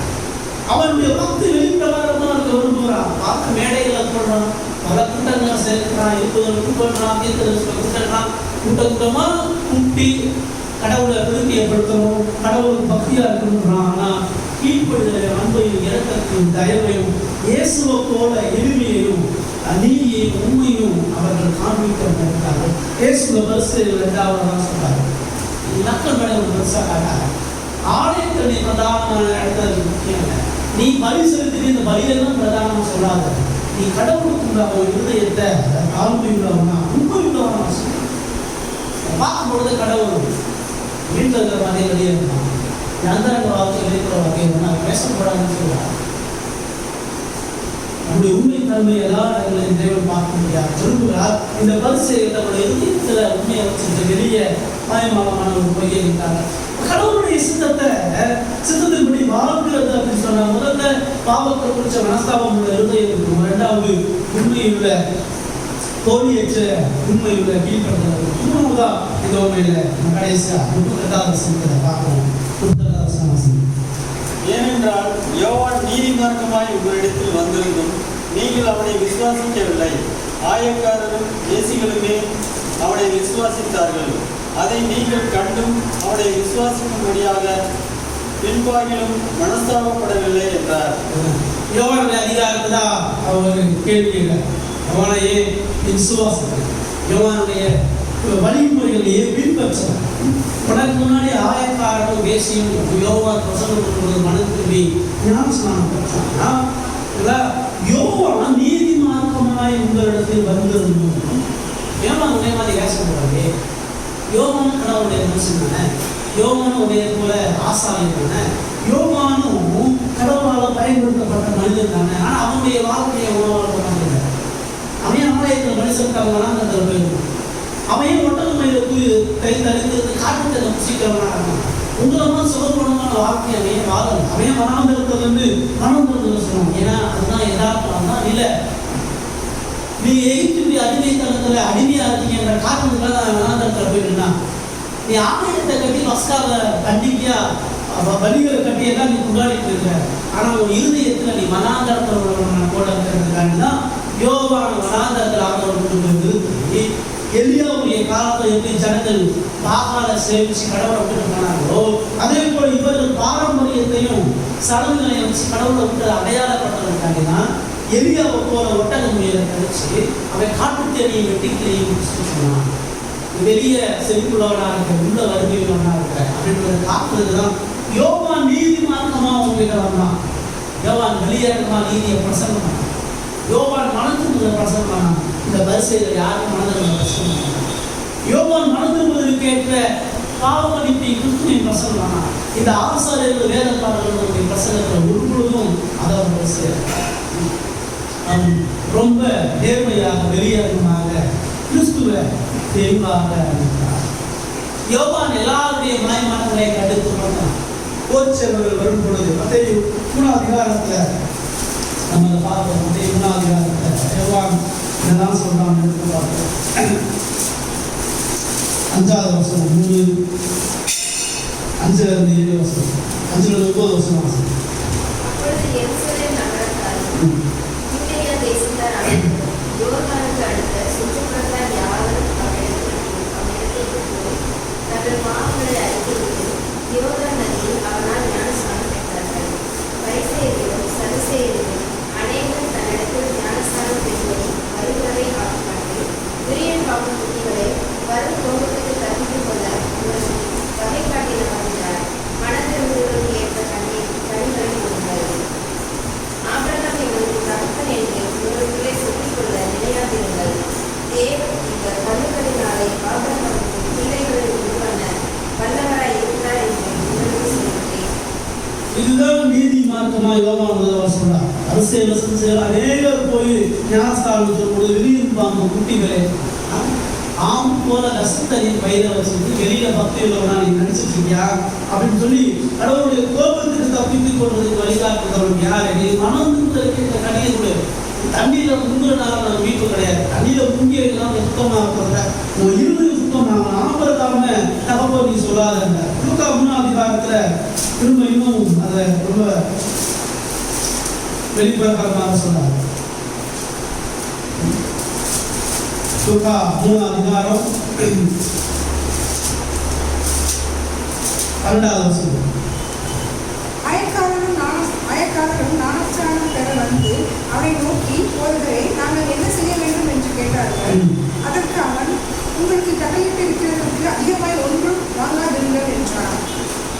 Speaker 1: அவனுடைய பக்தி வெளிப்பிரகாரமா இருக்க விரும்புகிறான். பார்க்க மேடைகளை போடுறான், பல கூட்டங்களை சேர்க்கிறான், 20 கூப்பிடுறான், கூட்டுறான், கூட்டமா கூட்டி கடவுளை விரும்பியப்படுத்தணும், கடவுளுக்கு பக்தியா இருக்கணும்ன்றான். ஆனா கீழ்ப்படுதலை, அன்பையும், இரக்கத்தையும், தயவையும், இயேசுவை போல எளிமையையும், நீதியையும், உண்மையும் அவர்கள் காண்பிக்கிறார்கள். இயேசுல பரிசு 2வது சொல்றாரு. மக்கள் மேல ஒரு பரிசா காட்டாங்க. ஆலயத்தை பிரதானமான இடத்துல முக்கியம் இல்லை. நீ பலி செலுத்தி இந்த பலியெல்லாம் பிரதானமா சொல்லாத. நீ கடவுளுக்கு அவன் இருதயத்தை தாழ்மை உள்ளவனா, உண்மை உள்ளவனா சொல்ல. பார்க்கும் பொழுது கடவுள் வீட்டில் இருக்கிற மாதிரி வெளியே இருந்தான். அந்தரங்க வாழ்க்கை வெளிப்புற வாழ்க்கை பேசக்கூடாதுன்னு சொல்லுவாங்க. நம்முடைய உண்மை தன்மை எல்லா இடங்களையும் தேவன் பார்க்க முடியாது விரும்புகிறார். இந்த பரிசையை தன்னுடைய இருதயத்துல உண்மையை வச்சுட்டு வெளியே மாயமாகமான ஒரு பொய்யை இருக்காங்க. கடவுளுடைய சித்தத்தின்படி வாழ்கிறது அப்படின்னு சொன்னா, முதல்ல பாவத்தை குறிச்ச மனஸ்தாபம் உள்ள இருதயம் இருக்கும். 2வது உண்மையுள்ள தோல்வியற்ற உண்மையுள்ள கீழ்படுத்துறது. 3வதா இந்த உண்மையில கடைசியா 32வது வசனத்தை பார்க்கணும். 32வது வசனம்.
Speaker 3: ஏனென்றால் யோவான் நீதிமார்க்கமாய் உங்களிடத்தில் வந்திருந்தும் நீங்கள் அவனை விசுவாசிக்கவில்லை. ஆயக்காரரும் தேசிகளுமே அவனை விசுவாசித்தார்கள். அதை நீங்கள் கண்டும் அவனை விசுவாசிக்கும்படியாக பின்பாகிலும் மனஸ்தாபப்படவில்லை என்றார்.
Speaker 1: யோவானுடைய அதிகாரத்துல அவர் கேள்விகள் யோவானையே விசுவாசம், யோவானுடைய வழிமுறைகளையே பின்பற்ற. உனக்கு முன்னாடி ஆயக்காரரும் வேசியும் யோவான் பிரசங்கம் மனம் திரும்பி ஞானஸ்நானம் பெற்றாங்கன்னா, யோவான் நீதிமார்க்கமாய் உங்களிடத்தில் வந்திருந்தோம். யோவான் உடைய மாதிரி வேஷம் போடாது. யோவான் கடவுளுடைய மனுஷன் தானே. யோவான் உடைய போல ஆசாரியம் தானே. யோவானும் கடவுளால் பயன்படுத்தப்பட்ட மனிதன் தானே. ஆனால் அவனுடைய வாழ்க்கையை உணவாக இல்லை. அவன் ஆலயத்தில் மனுஷனுக்காக வனாந்தரத்தில் போயிருந்தான். அவன் ஒட்டகமையில கை தறிந்து காட்டுத்தை புசிக்கிறவனா இருந்தான். உங்களமா சுகப்படமான வாழ்க்கை அவன் வாழல. அவன் வனாந்தரத்துல இருந்து வனாந்தரத்துல சொன்னான். ஏன்னா அதுதான் யதார்த்தம் தான். இல்லை, நீ எகிப்துடைய அடிமைத்தனத்துல அடிமையா இருக்கீங்கிற காரணத்துக்காக நான் வனாந்தரத்துல போயிருந்தான். நீ ஆலயத்தை கட்டி மஸ்காவை கண்டிப்பா வலிகளை கட்டியெல்லாம் நீ கொண்டாடிட்டு இருக்க. ஆனா உன் இருதயத்துல நீ வனாந்தரத்துல போட இருக்கிறதுக்காண்டி தான் யோவான் வனாந்தரத்தில் ஆதரவு நிறுத்தி எலியாவுடைய காலத்தில் எப்படி ஜனங்கள் பாகால சேவிச்சு கடவுளை விட்டு போனாங்களோ, அதே போல இவர்கள் பாரம்பரியத்தையும் சடங்குகளையும் வச்சு கடவுளை விட்டு அடையாளப்படுறதுக்காண்டி தான் எலியாவை போல ஒட்டக முயலை கழிச்சு அவன் காட்டு தேடியை வெட்டிக்கிளையும் சொன்னான். வெளிய செழிப்புள்ளவனா இருக்க, உள்ள வறுமையுள்ளவனா இருக்க அப்படின்றத காக்குறது தான் யோவான் நீதிமார்க்கமா உங்ககிட்ட வந்தான். யோவான் வெளியேறமா நீதியை பிரசங்கம் பண்ணான். யோவான் மனதிற்கு பிரசங்கம் பண்ணான். இந்த வரிசையில் யாரும் மனதில் பிரசங்கம் பண்ணான். யோவான் மனதிற்கு கேட்கிற பாவமளிப்பை கிறிஸ்துவின் பிரசங்கம் பண்ணான். இந்த ஆசாரியர்கள் வேதக்காரர்களுடைய பிரசங்கத்தில் ஒருபொழுதும் அதை வரிசை ரொம்ப நேர்மையாக வெளியேறமாக கிறிஸ்துவ தெளிவாக இருக்கிறார். யோவான் எல்லாருடைய மாயமானங்களை கடுத்து கொண்டான். கோச்சர்கள் வரும் பொழுது மத்தேயு 3 அதிகாரத்தில் நம்ம பார்ப்போம். மத்தேயு 3 அதிகாரத்தில் யோவான் இதெல்லாம் சொல்றான். எடுத்து பார்ப்போம். 5வது வசனம் 3 5லிருந்து 7 வசனம் 5லிருந்து 9 வசனம் வாசம்.
Speaker 4: யோர்தானுக்கு அடுத்த சுற்றுப்புறத்தார் யாவரும் அவனிடத்தில் போய் தங்கள் பாவங்களை அறிக்கையிட்டு யோர்தான் நதியில் அவனால் ஞானஸ்நானம் பெற்றார்கள். பரிசேயரும் சதுசேயரும் அநேகர் தன்னிடத்தில் ஞானஸ்நானம் பெறுவதை வருகிறதை காட்டுமாட்டு விரியன் காக்கும் குட்டிகளை வரும் கோபத்துக்கு தப்பித்துக் கொள்ள வகை காட்டினார். மனதிருந்தவர்களுக்கு ஏற்ற கனிகளை கொடுங்கள். ஆபிரகாம் எங்களுக்கு தகப்பன் என்று உங்களுக்குள்ளே சொல்லிக் கொள்ள நினையாதிருங்கள். தேவன் இந்த கல்லுகளினாலே ஆபிரகாமுக்கு பிள்ளைகளை உருவான வல்லவராய் இருக்கிறார் என்று உங்களுக்கு சொல்கிறேன்.
Speaker 1: இதுதான் நீதி மார்க்கமாக யோவான் சொல்றார். அரசியல் அநேகர் போய் ஞானஸ்தானம் சொல்லும்போது வெளியிருப்பாங்க குட்டிகளே. ஆம் போல ரசத்தனின் பயிரை வச்சுட்டு வெளியில பக்தி உள்ளவனா நீ நினைச்சிட்டு இருக்கியா அப்படின்னு சொல்லி கடவுளுடைய கோபத்துக்கு தப்பித்துக் கொள்வதற்கு வழிகாட்டுறவன் யாரு? நீ மனம் இருக்க கனியை கொடு. தண்ணியில முங்குறதுனால நம்ம மீட்பு கிடையாது. தண்ணியில முங்கியெல்லாம் சுத்தமாக போகிற உன் இருதயம் சுத்தமாக ஆபரதாம தகப்போ நீ சொல்லாத. லூக்கா 3ஆம் அதிகாரத்துல திரும்ப இன்னும் அதை ரொம்ப வெளிப்பிரகாரமாக சொன்னார். லூக்கா 3ஆம் அதிகாரம் 12வது வசனம்.
Speaker 2: அயக்காரரும் ஞானஸ்நானம் பெற வந்து அவனை நோக்கி, போதகரே, நாங்கள் என்ன செய்ய வேண்டும் என்று கேட்டார்கள். அதற்கு அவன், உங்களுக்கு கட்டளையிட்டு இருக்கிறதற்கு அதிகமாய் ஒன்றும் வாங்காதிருங்கள் என்றான்.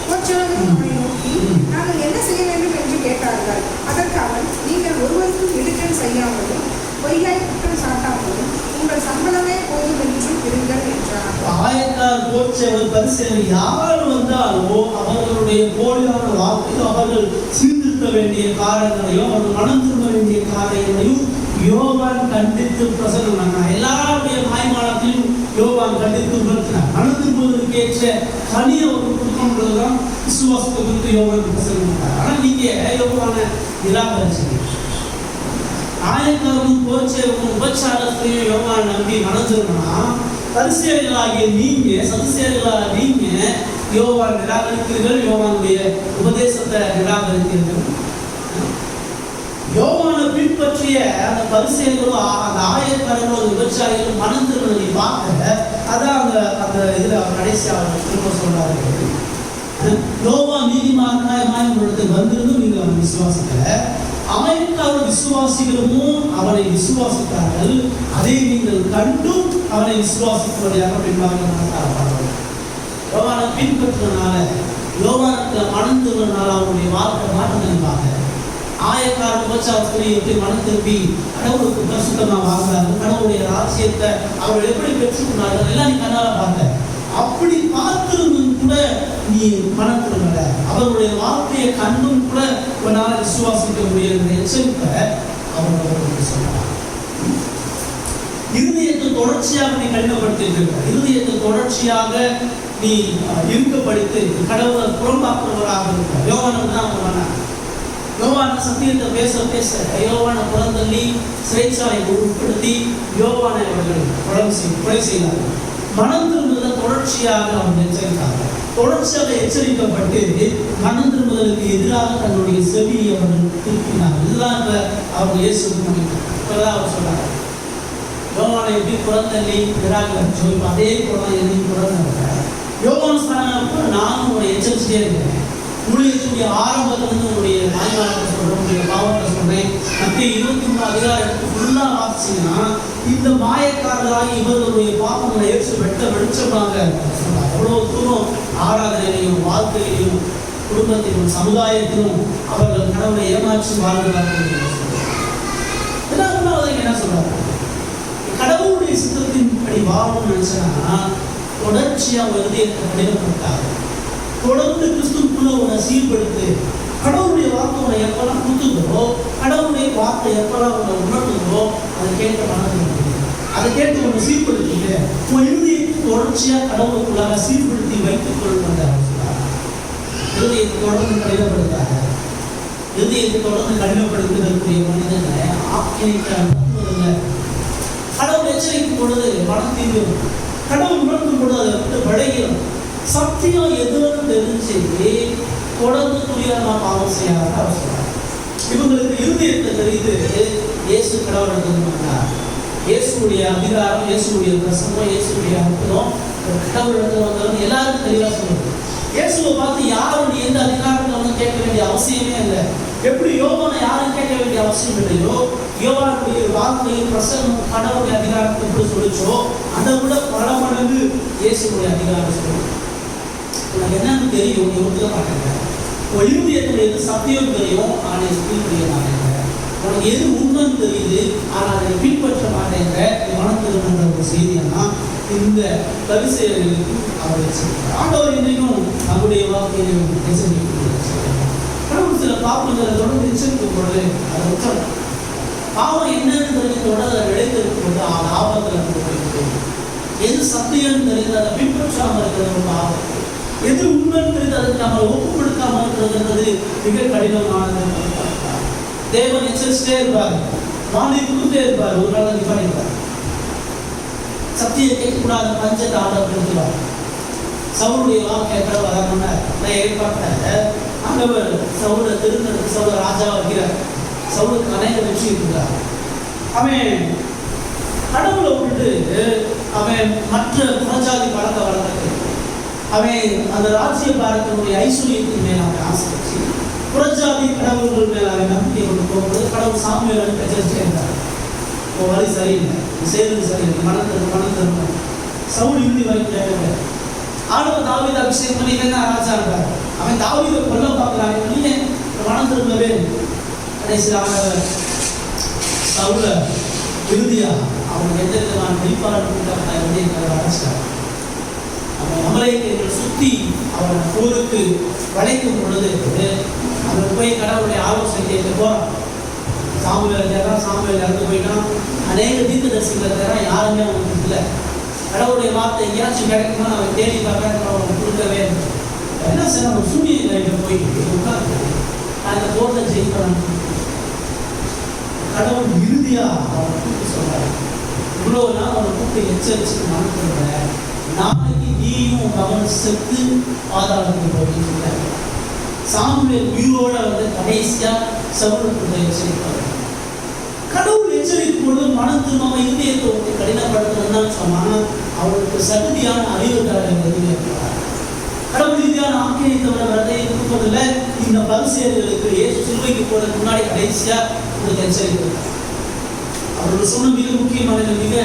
Speaker 2: போச்சவரும் அவனை நோக்கி, நாங்கள் என்ன செய்ய வேண்டும் என்று கேட்டார்கள். அதற்கு அவன், நீங்கள் ஒருவருக்கும் இடுக்கல் செய்யாமலும் பொய்யாய் குற்றம் சாட்டாமலும் உங்கள் சம்பளமே போதும் என்றும் இருங்கள் என்றான்.
Speaker 1: ஆயக்கார் போச்சவர் பரிசேயர் யார் வந்தாலோ அவர்களுடைய போலியான வார்த்தையோ அவர்கள் சீர்திருத்த வேண்டிய காரியங்களையும் அவர்கள் மனம் திரும்ப வேண்டிய காரியங்களையும் யோவான் கண்டித்து பிரசங்கம் பண்ணார். எல்லாருடைய மாய்மாலத்தையும் யோவான் கண்டித்து உணர்த்தினார். மனம் திரும்புவதற்கு ஏற்ற கனி அவர்கள் கொடுக்கணுன்றதுதான் விசுவாசத்தை குறித்து யோவான் பிரசங்கம் பண்ணார். ஆனால் நீங்க யோவான நிராகரிச்சீங்க. ஆயக்காரும் போச்சேரும் உபச்சாரத்தையும் யோவான் நம்பி மனதிருந்தா பரிசேயர்களாகிய நீங்க, சதுசேயர்களாக நீங்க யோவான் நிராகரிக்கிறீர்கள், யோவானுடைய உபதேசத்தை நிராகரிக்கிறீர்கள். யோவானை பின்பற்றிய அந்த பரிசேயர்களும் அந்த ஆயக்காரர்களும் விபச்சாரிகளும் மனதிருந்ததை பார்க்க அதான் அந்த இதுல கடைசியாக திரும்ப சொல்றாரு. யோவான் நீதிமானாய் உங்களுக்கு வந்திருந்தும் நீங்க அவன் விசுவாசிக்கல. அமெரிக்காவோட விசுவாசிகளும் அவனை விசுவாசித்தார்கள். அதை நீங்கள் கண்டும் அவனை விசுவாசிக்கும்படியாக பின்பாக யோவானை பின்பற்றினால, யோவானுக்கு மனம் திரும்பினால அவனுடைய வார்த்தை மாற்றமாக ஆயக்கார உபச்சாரத்திலே எப்படி மனம் திரும்பி கடவுளுக்கு பிரசுத்தமாக வாழ்ந்தார்கள், கடவுளுடைய ராஜ்யத்தை அவர்கள் எப்படி பெற்றுக்கொண்டார்கள் எல்லாம் நீ கண்ணால பார்த்த. அப்படி பார்த்திருந்தும் கூட நீ மனம் திரும்பல, அவருடைய வார்த்தையை கண்டும் கூட உன்னால விசுவாசிக்க முடியாது எச்சரிப்ப அவர்களுக்கு சொன்னார். இருதயத்தை தொடர்ச்சியாக நீ கடினப்படுத்திருக்க, இருதயத்தை தொடர்ச்சியாக நீ இருக்கப்படித்து கடவுளை புறம்பாக்குறவராக இருக்க. யோவானுக்கு தான் சொன்னார். யோவான சத்தியத்தை பேச பேச யோவான புறந்தள்ளி சிறைச்சாலை உட்படுத்தி யோவானை அவர்கள் கொலை செய்தார்கள். மனம் திரும்புதலை தொடர்ச்சியாக அவர்கள் எச்சரித்தார்கள். தொடர்ச்சியாக எச்சரிக்கப்பட்டு மனம் திரும்புதலுக்கு எதிராக தன்னுடைய செவியை அவர்கள் திருப்பினார்கள். இதுதான் இப்ப அவங்க இயேசுக்கு இப்பதான் அவர் சொன்னாங்க. யோவானை எப்படி புறந்தள்ளி நிராகரிச்சோ இப்ப அதே போல என்னை புறந்த யோவான் ஸ்தானப்ப நானும் உங்களை எச்சரிச்சுட்டே இருக்கிறேன். ஊழியத்துடைய ஆரம்பத்திலிருந்து உங்களுடைய மாய்மாலத்தை சொல்றேன், உங்களுடைய பாவத்தை சொல்றேன். மத்திய 23 அதிகாரத்துக்கு ஃபுல்லா வாசிச்சீங்கன்னா இந்த மாயக்காரர்களாகி இவர்களுடைய பாவங்களை ஏற்று வெட்ட வெளிச்சமாக சொன்னார். எவ்வளவு தூரம் ஆராதனையிலையும் வாழ்க்கையிலும் குடும்பத்திலும் சமுதாயத்திலும் அவர்கள் கடவுளை ஏமாற்றி வாழ்கிறார்கள். என்ன சொல்றாங்க? கடவுளுடைய சித்தத்தின்படி வாழணும்னு நினைச்சா தொடர்ச்சியா உறுதியத்தை கடினப்படுத்தாங்க. தொடர்ந்து கிறிஸ்துக்குள்ள உன்னை சீர்படுத்து. கடவுளுடைய வார்த்தை உன்னை எப்பெல்லாம் கொடுத்துதோ, கடவுளுடைய வார்த்தை எப்பெல்லாம் உன்னை உணர்த்துதோ அதை கேட்க மனது, அதை கேட்டு உன்னை சீர்படுத்திட்டு உன் இறுதியை தொடர்ச்சியா கடவுளுக்குள்ளாக சீர்படுத்தி வைத்துக் கொள்ளுங்க. இறுதியை தொடர்ந்து கடினப்படுத்தாங்க. இறுதியை தொடர்ந்து கடினப்படுத்துவதற்குரிய மனிதனை ஆக்கிரமிக்க கடவுள் எச்சரிக்கும் பொழுது மனம் தீர்வு, கடவுள் உணர்த்தும் பொழுது அதை விட்டு விளைகிறோம். சத்தியம் எதுவும் தெரிஞ்சு தொடர்ந்து துரியாமா பாவம் செய்யாத அவசரம். இவங்களுக்கு இருதயத்தை தெரியுது இயேசு கடவுள் எடுத்துருந்தார். இயேசுடைய அதிகாரம், இயேசுடைய பிரசங்கம், இயேசுடைய அற்புதம் கடவுள் எடுத்து வந்தவங்க எல்லாருக்கும் தெளிவாக சொல்லுது. இயேசுவை பார்த்து யாரும் எந்த அதிகாரத்தை வந்து கேட்க வேண்டிய அவசியமே இல்லை. எப்படி யோவானை யாரும் கேட்க வேண்டிய அவசியம் இல்லையோ, யோவானுடைய வார்த்தையும் பிரசங்கம் கடவுளுடைய அதிகாரத்தை எப்படி சொல்லிச்சோ அதை விட பல மடங்கு இயேசுடைய அதிகாரம் சொல்லுது. உனக்கு என்னன்னு தெரியும், நீ ஒத்துக்க மாட்டேங்க. உன் இருதயத்தில் எது சத்தியம் தெரியும், ஆனால் இது கீழ்படிய மாட்டேங்க. உனக்கு எது உண்மைன்னு தெரியுது, ஆனால் அதை பின்பற்ற மாட்டேங்க. நீ மனத்திருக்கின்ற ஒரு செய்தியன்னா இந்த பரிசேயர்களுக்கு அவர் எச்சரிக்கிறார். ஆண்டவர் இன்றைக்கும் அவருடைய வார்த்தையையும் கடவுள் சில பாவங்களை தொடர்ந்து எச்சரிக்கும் பொழுது அதை உற்றம் பாவம் என்னன்னு தெரிஞ்சதோட அதை விளைத்திருக்கும் பொழுது அது ஆபத்தில் போயிருக்கு. எது சத்தியம் தெரியுது அதை பின்பற்றாமல் இருக்கிறது ஒரு ஆபத்து. எது உண்மைன்னு தெரியுது அதுக்கு நம்ம ஒப்புப்படுத்தாமல் இருக்கிறதுன்றது மிக கடினமானது. தேவன் எச்சரிச்சுட்டே இருப்பாரு. வாங்கி கொடுத்துட்டே இருப்பார். ஒரு நாள் நிப்பாடிப்பார். சத்தியை கேட்கக்கூடாத பஞ்சத்தை ஆண்டவர் கொடுத்துருவார். சவுளுடைய வாழ்க்கை வரணும்னா நான் எதிர்பார்த்தேன். ஆண்டவர் சவுளை திருநெடுத்து சவுளை ராஜாவை வைக்கிறார். சவுளுக்கு அநேக வெற்றி இருக்கிறார். அவன் கடவுளை விட்டுட்டு அவன் மற்ற புறஜாதி பழக்க வழக்கத்தை அவன் அந்த ராஜ்ய பாரத்தினுடைய ஐஸ்வர்யத்தின் மேல் அவன் ஆசைச்சு புறஜாதி கடவுள்கள் மேல் அவன் நம்பிக்கை கொண்டு போகும்போது கடவுள் சாமுவேல் பிரச்சனை வழி சரியில்லை, செய்வது சரியில்லை, மனம் தரும் சவுல் இறுதி வரைக்கும் ஆண்டவர் தாவீதை அபிஷேகம் பண்ணி என்ன ராஜா இருக்கார். அவன் தாவீதை கொல்ல பார்க்கிறாங்க. நீங்க மனம் திரும்பவே கடைசியாக சவுல இறுதியா அவன் எந்த விதமான வெளிப்பாடு அடைச்சார். அவன் அமலேயர்கள் சுத்தி அவன் போருக்கு வளைக்கும் பொழுது அவன் போய் கடவுளுடைய ஆலோசனை கேட்க போறான். சாமுவேல் இறந்து போயிட்டான். அநேக தீர்க்கதரிசிகள் இருக்கிறான். யாருமே அவனுக்கு இல்லை. கடவுளுடைய வார்த்தை எங்கேயாச்சும் கிடைக்குமா அவன் தேடி பார்க்க அவனுக்கு கொடுக்கவே என்ன சார் அவன் சூரியன் போயிட்டு உட்காந்து அந்த போர்ட்டை ஜெயிப்பான். கடவுள் இறுதியா அவனை கூப்பிட்டு சொல்றாரு, இவ்வளவு நாள் அவனை கூப்பிட்டு எச்சரிச்சு மனத்துல நாளைக்கு நீயும் அவன் செத்து பாதாளத்துக்கு போயின்னு சொல்றாரு. சாமுவேல் உயிரோட கடைசியா சவுலுக்கு எச்சரிப்பார். கடவுள் எச்சரிக்கும் பொழுது மனம் திரும்ப இதயத்தை கடினப்படுத்தணும்னு சொன்னா அவருக்கு சகுதியான அறிவுக்காரர் இருக்கிறார். கடவுள் ரீதியான ஆக்கியை தவிர வரதை கொடுப்பதில்லை. இந்த பரிசேயர்களுக்கு இயேசு சிலுவைக்கு போறதுக்கு முன்னாடி கடைசியா உங்களுக்கு எச்சரிக்கிறார். அவர்கள் சொன்ன மிக முக்கியமான மிக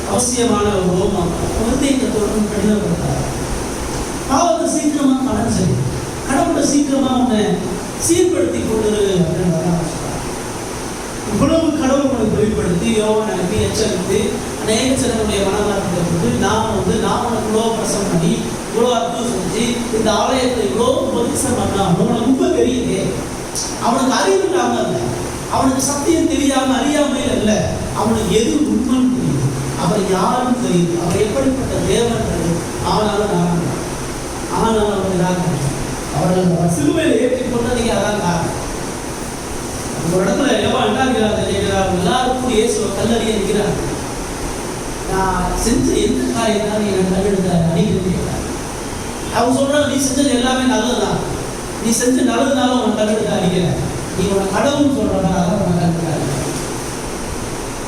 Speaker 1: அவசியமான ஒரு ரோமம் இதயத்தோடு கடினப்படுத்தார். பாவத்தை சீக்கிரமா கடன் கடவுளை சீக்கிரமா உன்னை சீர்படுத்தி கொண்டு அப்படின்னு இவ்வளவு கடவுள் உனக்கு வெளிப்படுத்தி யோகன் அனுப்பி எச்சரித்து அநேக ஜனங்களுடைய மனமாற்றத்தை கொண்டு நான் உனக்கு இவ்வளோ பிரசவம் பண்ணி இவ்வளோ அர்த்தம் செஞ்சு இந்த ஆலயத்தை இவ்வளோ உபதேசம் பண்ணா உனக்கு ரொம்ப தெரியுது. அவனுக்கு அறிவு இல்லாமல் இல்லை, அவனுக்கு சத்தியம் தெரியாம அறியாமையில் இல்லை, அவனுக்கு எது உண்மைன்னு தெரியுது, அவர் யாருன்னு தெரியுது, அவர் எப்படிப்பட்ட தேவன். ஆனாலும் அவர்கள் சிலுவையில் ஏற்றி கொண்டதுக்கு அதான் காரணம். ஒரு இடத்துல எவ்வளோ அண்டாகிறார் எல்லாருக்கும் இயேசுவை கல்லறிய இருக்கிறார். நான் செஞ்ச எந்த காரியத்தாலும் எனக்கு கல்லெடுத்த அடிக்கிறது. அவங்க சொல்றாங்க, நீ செஞ்சது எல்லாமே நல்லதுதான், நீ செஞ்ச நல்லதுனாலும் உனக்கு கல்லெடுத்த அடிக்கிற, நீ உனக்கு கடவுள்னு சொல்றா அதான் உனக்கு கல்லுறாரு.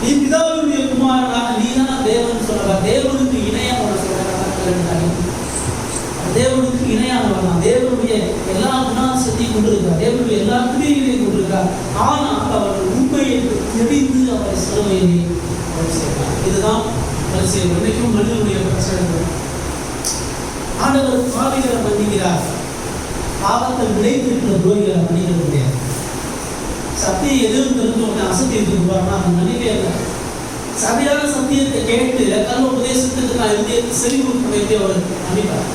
Speaker 1: நீ பிதாவுடைய குமாரனாக நீ தான் தேவன் சொல்றா, தேவனுக்கு இணையா உனக்கு சொல்றா கல்லெடுத்த அடிக்க. தேவனுக்கு இணையானவர் தான். தேவனுடைய எல்லா குணாசத்தையும் கொண்டிருக்கிறார், தேவனுடைய எல்லா கிரியைகளையும் கொண்டிருக்கிறார். ஆனால் அவர்கள் உண்மையை தெரிந்து அவரை சிலுவையிலே செய்கிறார். இதுதான் பரிசேயர்கள். இன்னைக்கும் மனிதனுடைய பிரச்சனை. ஆண்டவர் பாவிகளை மன்னிக்கிறார், பாவத்தை விளைவிக்கிற துரோகிகளை மன்னிக்க முடியாது. சத்தியை எதிர்த்து தெரிஞ்சு உடனே அசத்தியத்துக்கு போறான்னா அந்த மன்னிக்கவே இல்லை. சரியான சத்தியத்தை கேட்டு கல்வ உபதேசத்துக்கு நான் இருந்தே செறிவு வைத்து அவர் மன்னிப்பார்.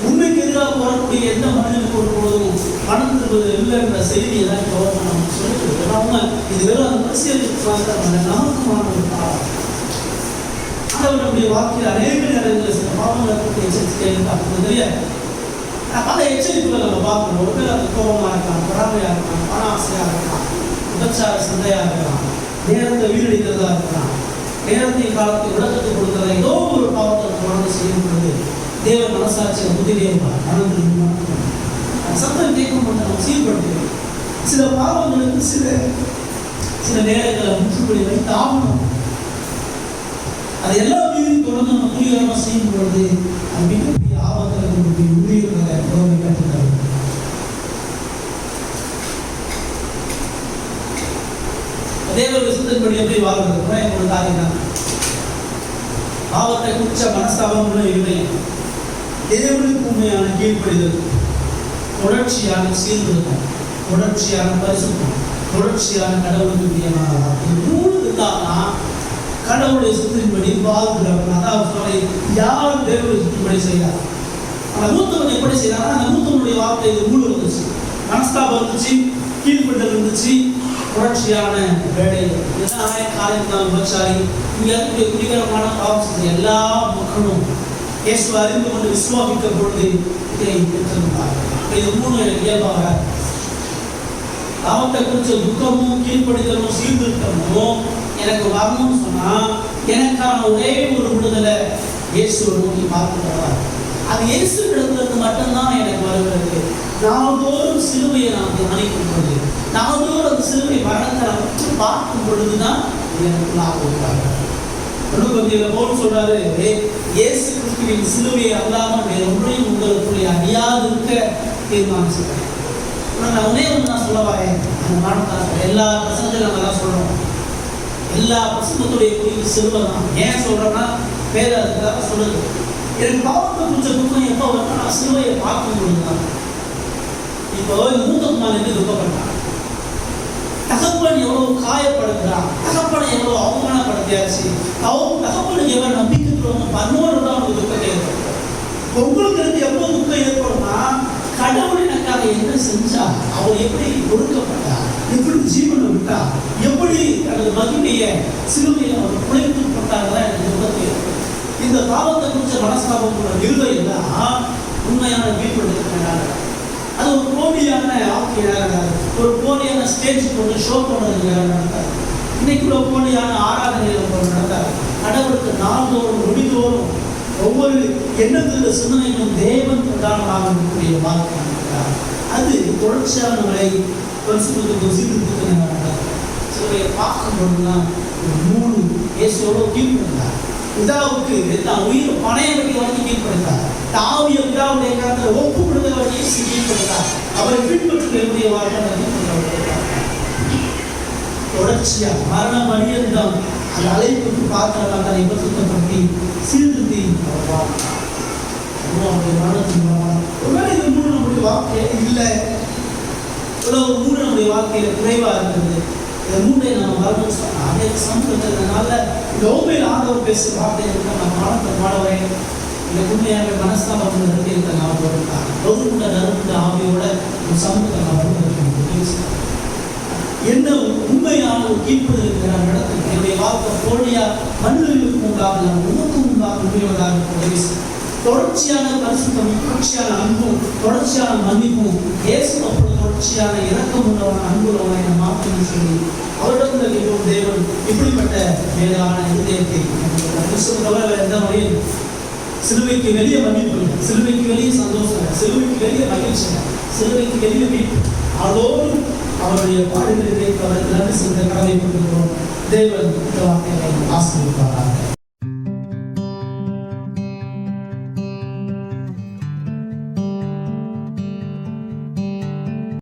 Speaker 1: உண்மைக்கு எதிராக வரக்கூடிய எந்த மனிதனுக்கு ஒரு பொழுதும் மனம் திரும்புவது இல்லை என்ற செய்தியை தான் கவர்மெண்ட் சொல்லிட்டு அவங்க இது வெறும் அந்த பரிசீலித்து நமக்கு மாணவர்கள் ஆண்டவருடைய வாழ்க்கையில் அநேக நேரங்களில் சில பாவங்களை பற்றி எச்சரிக்கை இருக்காங்க தெரியாது. பல எச்சரிப்புகளை நம்ம பார்க்கணும். ஒரு பேர் அது கோபமாக இருக்கலாம், பொறாமையாக இருக்கலாம், பண ஆசையாக இருக்கலாம், விபச்சார சிந்தையாக இருக்கலாம், நேரத்தை வீணடிக்கிறதா இருக்கலாம், நேரத்தை காலத்தை விளக்கத்தை கொடுக்கிறதா, ஏதோ ஒரு பாவத்தை தொடர்ந்து செய்யும் பொழுது தேவன் மனசாட்சியை புதிதேவார் மனம் சத்தம் கேட்கும் போது நம்ம சீர்படுத்துகிறோம். சில பாவங்களுக்கு சில நேரங்களை முற்றுப்புள்ளி வைத்து ஆகணும். அது எல்லா மீறி தொடர்ந்து நம்ம புரியாமல் செய்யும் பொழுது அது மிகப்பெரிய ஆபத்தில் உயிர்களை கற்றுக்கிறது. தேவ விசுத்தின்படி எப்படி வாழ்றது என்னோட காரியம் தான். பாவத்தை குற்ற மனஸ்தாபமுள்ள இல்லை, தேவனுக்கு உண்மையான கீழ்ப்படிதல், தொடர்ச்சியான சீர்திருத்தம், தொடர்ச்சியான பரிசுத்தம், தொடர்ச்சியான கடவுளுக்கு உரியமான மூணு இருந்தாங்கன்னா கடவுளுடைய சுத்தின்படி வாழ்கிறவன். அதாவது யாரும் தேவனுடைய சுத்தின்படி செய்யறாங்க. ஆனால் மூத்தவன் எப்படி செய்யறாங்க? அந்த மூத்தவனுடைய வார்த்தை மூணு இருந்துச்சு, மனஸ்தாபம் இருந்துச்சு, கீழ்ப்படிதல் இருந்துச்சு, தொடர்ச்சியான வேலை. இதுதான் காலையில் தான் விபச்சாரி இங்கே இருக்கக்கூடிய குடிகரமான பாவம் செஞ்ச எல்லா மக்களும் இயேசு அறிந்து கொண்டு விசுவாசிக்க பொழுது இதை பெற்றிருந்தார். இது மூணு இயல்பாக பாவத்தை குறித்த துக்கமும் கீழ்ப்படிதலும் சீர்திருத்தமும் எனக்கு வரணும்னு சொன்னா எனக்கான ஒரே ஒரு விடுதலை இயேசுவை நோக்கி பார்த்துக்கிறார். அது இயேசு இடத்திலிருந்து மட்டும்தான் எனக்கு வருகிறது. நாள்தோறும் சிலுவையை நான் தியானிக்கும் பொழுது, நாள்தோறும் அந்த சிலுவை மரணத்தை நான் பார்க்கும் பொழுதுதான் எனக்கு லாபம். பவுல் சொல்றாரு, இயேசு கிறிஸ்துவின் சிலுவையை அல்லாமல் வேற ஒன்றையும் உங்களுக்குள்ளே அறியாதிருக்க தீர்மானிச்சுக்கிறேன். நான் ஒன்னே ஒன்று நான் சொல்ல வரேன். அந்த மரணத்தை எல்லா பிரசங்கத்திலும் நம்ம எல்லாம் சொல்றோம். எல்லா பிரசங்கத்துடைய குறிப்பு சிலுவை தான். ஏன் சொல்றேன்னா பேர அதுக்காக சொல்லுது. எனக்கு பாவத்தை குறிச்ச துக்கம் எப்போ வரணும், நான் சிலுவையை பார்க்கும் பொழுதுதான். இப்போ இந்த மூத்த குமார் என்று துக்கப்பட்டான். தகப்பன் எவ்வளவு காயப்படுகிறான், தகப்பனை எவ்வளவு அவமானப்படுத்தியாச்சு. தகப்பனுக்கு எவ்வளவு நம்பிக்கை பண்ணோடு தான் அவனுக்கு துக்கத்தை ஏற்படுத்தும். உங்களுக்கு இருந்து எவ்வளவு துக்கம் ஏற்படும்னா, கடவுள் எனக்காக என்ன செஞ்சா, அவர் எப்படி கொடுக்கப்பட்டா, எப்படி ஜீவனை விட்டா, எப்படி தனது மகிமைய சிலுவையில் அவர் குறைத்து போட்டால்தான் எனக்கு துக்கத்தை ஏற்படும். இந்த பாவத்தை குறிச்ச மனஸ்தாபம் இருதயம்தான் உண்மையான மீட்பு. அது ஒரு போலியான ஆட்சியாக, ஒரு போலியான ஸ்டேஜ் போட்டு ஷோ பண்ணது நடத்தாது. இன்னைக்குள்ள போலியான ஆராதனைகள் நடத்தாது. கடவுளுக்கு நாள்தோறும் நொடிதோறும் ஒவ்வொரு எண்ணத்திற்கு சிந்தனைகளும் தேவன் பிரதானமாக இருக்கக்கூடிய வாழ்க்கை. அது தொடர்ச்சியான நம்மளை பரிசுத்தத்துக்கு சீர்திருத்தத்துக்கு நடக்காது. சிலரை பார்க்கும் பொழுதுதான் ஒரு 3 இயேசுவோட கீழ்ப்படுத்தார். பிதாவுக்கு தான் உயிர் பணைய வழி வாங்கி கீழ்ப்படுத்தார். தாவிய பிதாவுடைய காலத்தில் ஒப்பு கொடுத்த வழியை கீழ்ப்படுத்தார். அவரை பின்பற்ற என்னுடைய வாழ்க்கை தொடர்ச்சியா மரணம் அடியந்தான் அந்த அழைப்புக்கு பார்க்கலாம். தன்னை பரிசுத்தப்படுத்தி சீர்திருத்தி அவருடைய மரணத்தின் ஒருவேளை இந்த 3 நம்முடைய வாழ்க்கையில இல்லை, ஒரு 3 நம்முடைய வாழ்க்கையில குறைவா இருக்கிறது. இந்த 3 நம்ம மரணம் சொன்னால் சமூகத்தினால லோபையில் ஆண்டவர் பேசுகிற வார்த்தை இருக்க நான் பாடத்தை பாடவேன். இந்த உண்மையாக மனஸ்தாபம் இருக்க நான் கொடுத்தாங்க கௌரவ நறுந்த ஆவியோட ஒரு சமூகத்தை நான் வருவதற்கு என்ன உண்மையான ஒரு கீழ்ப்பது இருக்கிற இடத்துக்கு என்னுடைய வாழ்க்கை போலியா மனிதர்களுக்கு முன்பாக நான் உமக்கு முன்பாக உண்மையோடாக உதவி தொடர்ச்சியான பரிசுத்தம், தொடர்ச்சியான அன்பும், தொடர்ச்சியான மன்னிப்பும், இயேசு அப்பொழுது தொடர்ச்சியான இரக்கம் உள்ளவன் அன்புள்ளவனை நம்ம மாற்றணும்னு சொல்லி அவரிடத்தில் மிகவும் தேவன் இப்படிப்பட்ட மேலான இதயத்தை தவிர எந்த வகையில் சிலுவைக்கு வெளியே மன்னிப்பு, சிலுவைக்கு வெளியே சந்தோஷம், சிலுவைக்கு வெளியே மகிழ்ச்சி, சிலுவைக்கு வெளியே மீட்பு, அதோடு அவருடைய பாடுகளை அவர்கள் நன்றி செய்த கடமைப்பட்டிருக்கிறோம். தேவன் இந்த வார்த்தைகளை ஆசீர்வதிப்பாராக.